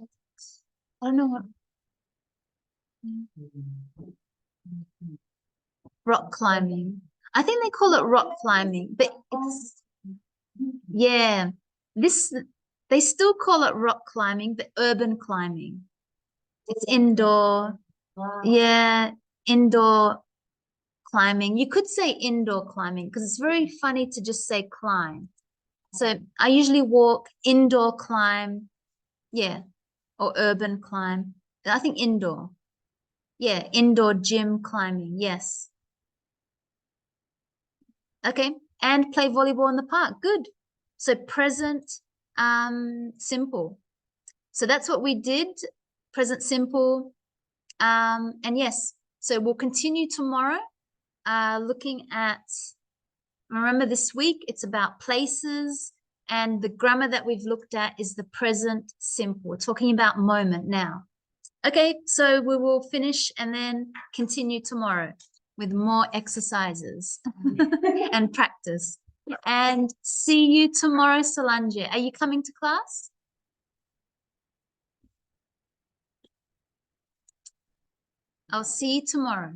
don't know what. Rock climbing. I think they call it rock climbing, but Yeah, this they still call it rock climbing, but urban climbing. It's indoor. Wow. Yeah, indoor climbing. You could say indoor climbing because it's very funny to just say climb. So I usually walk, indoor climb, yeah, or urban climb. I think indoor. Yeah, indoor gym climbing. Yes. Okay, and play volleyball in the park. Good. So present, simple. So that's what we did. Present simple. And yes, so we'll continue tomorrow. Looking at, remember this week, it's about places, and the grammar that we've looked at is the present simple. We're talking about moment now. Okay, so we will finish and then continue tomorrow with more exercises and practice. And see you tomorrow, Solange. Are you coming to class? I'll see you tomorrow.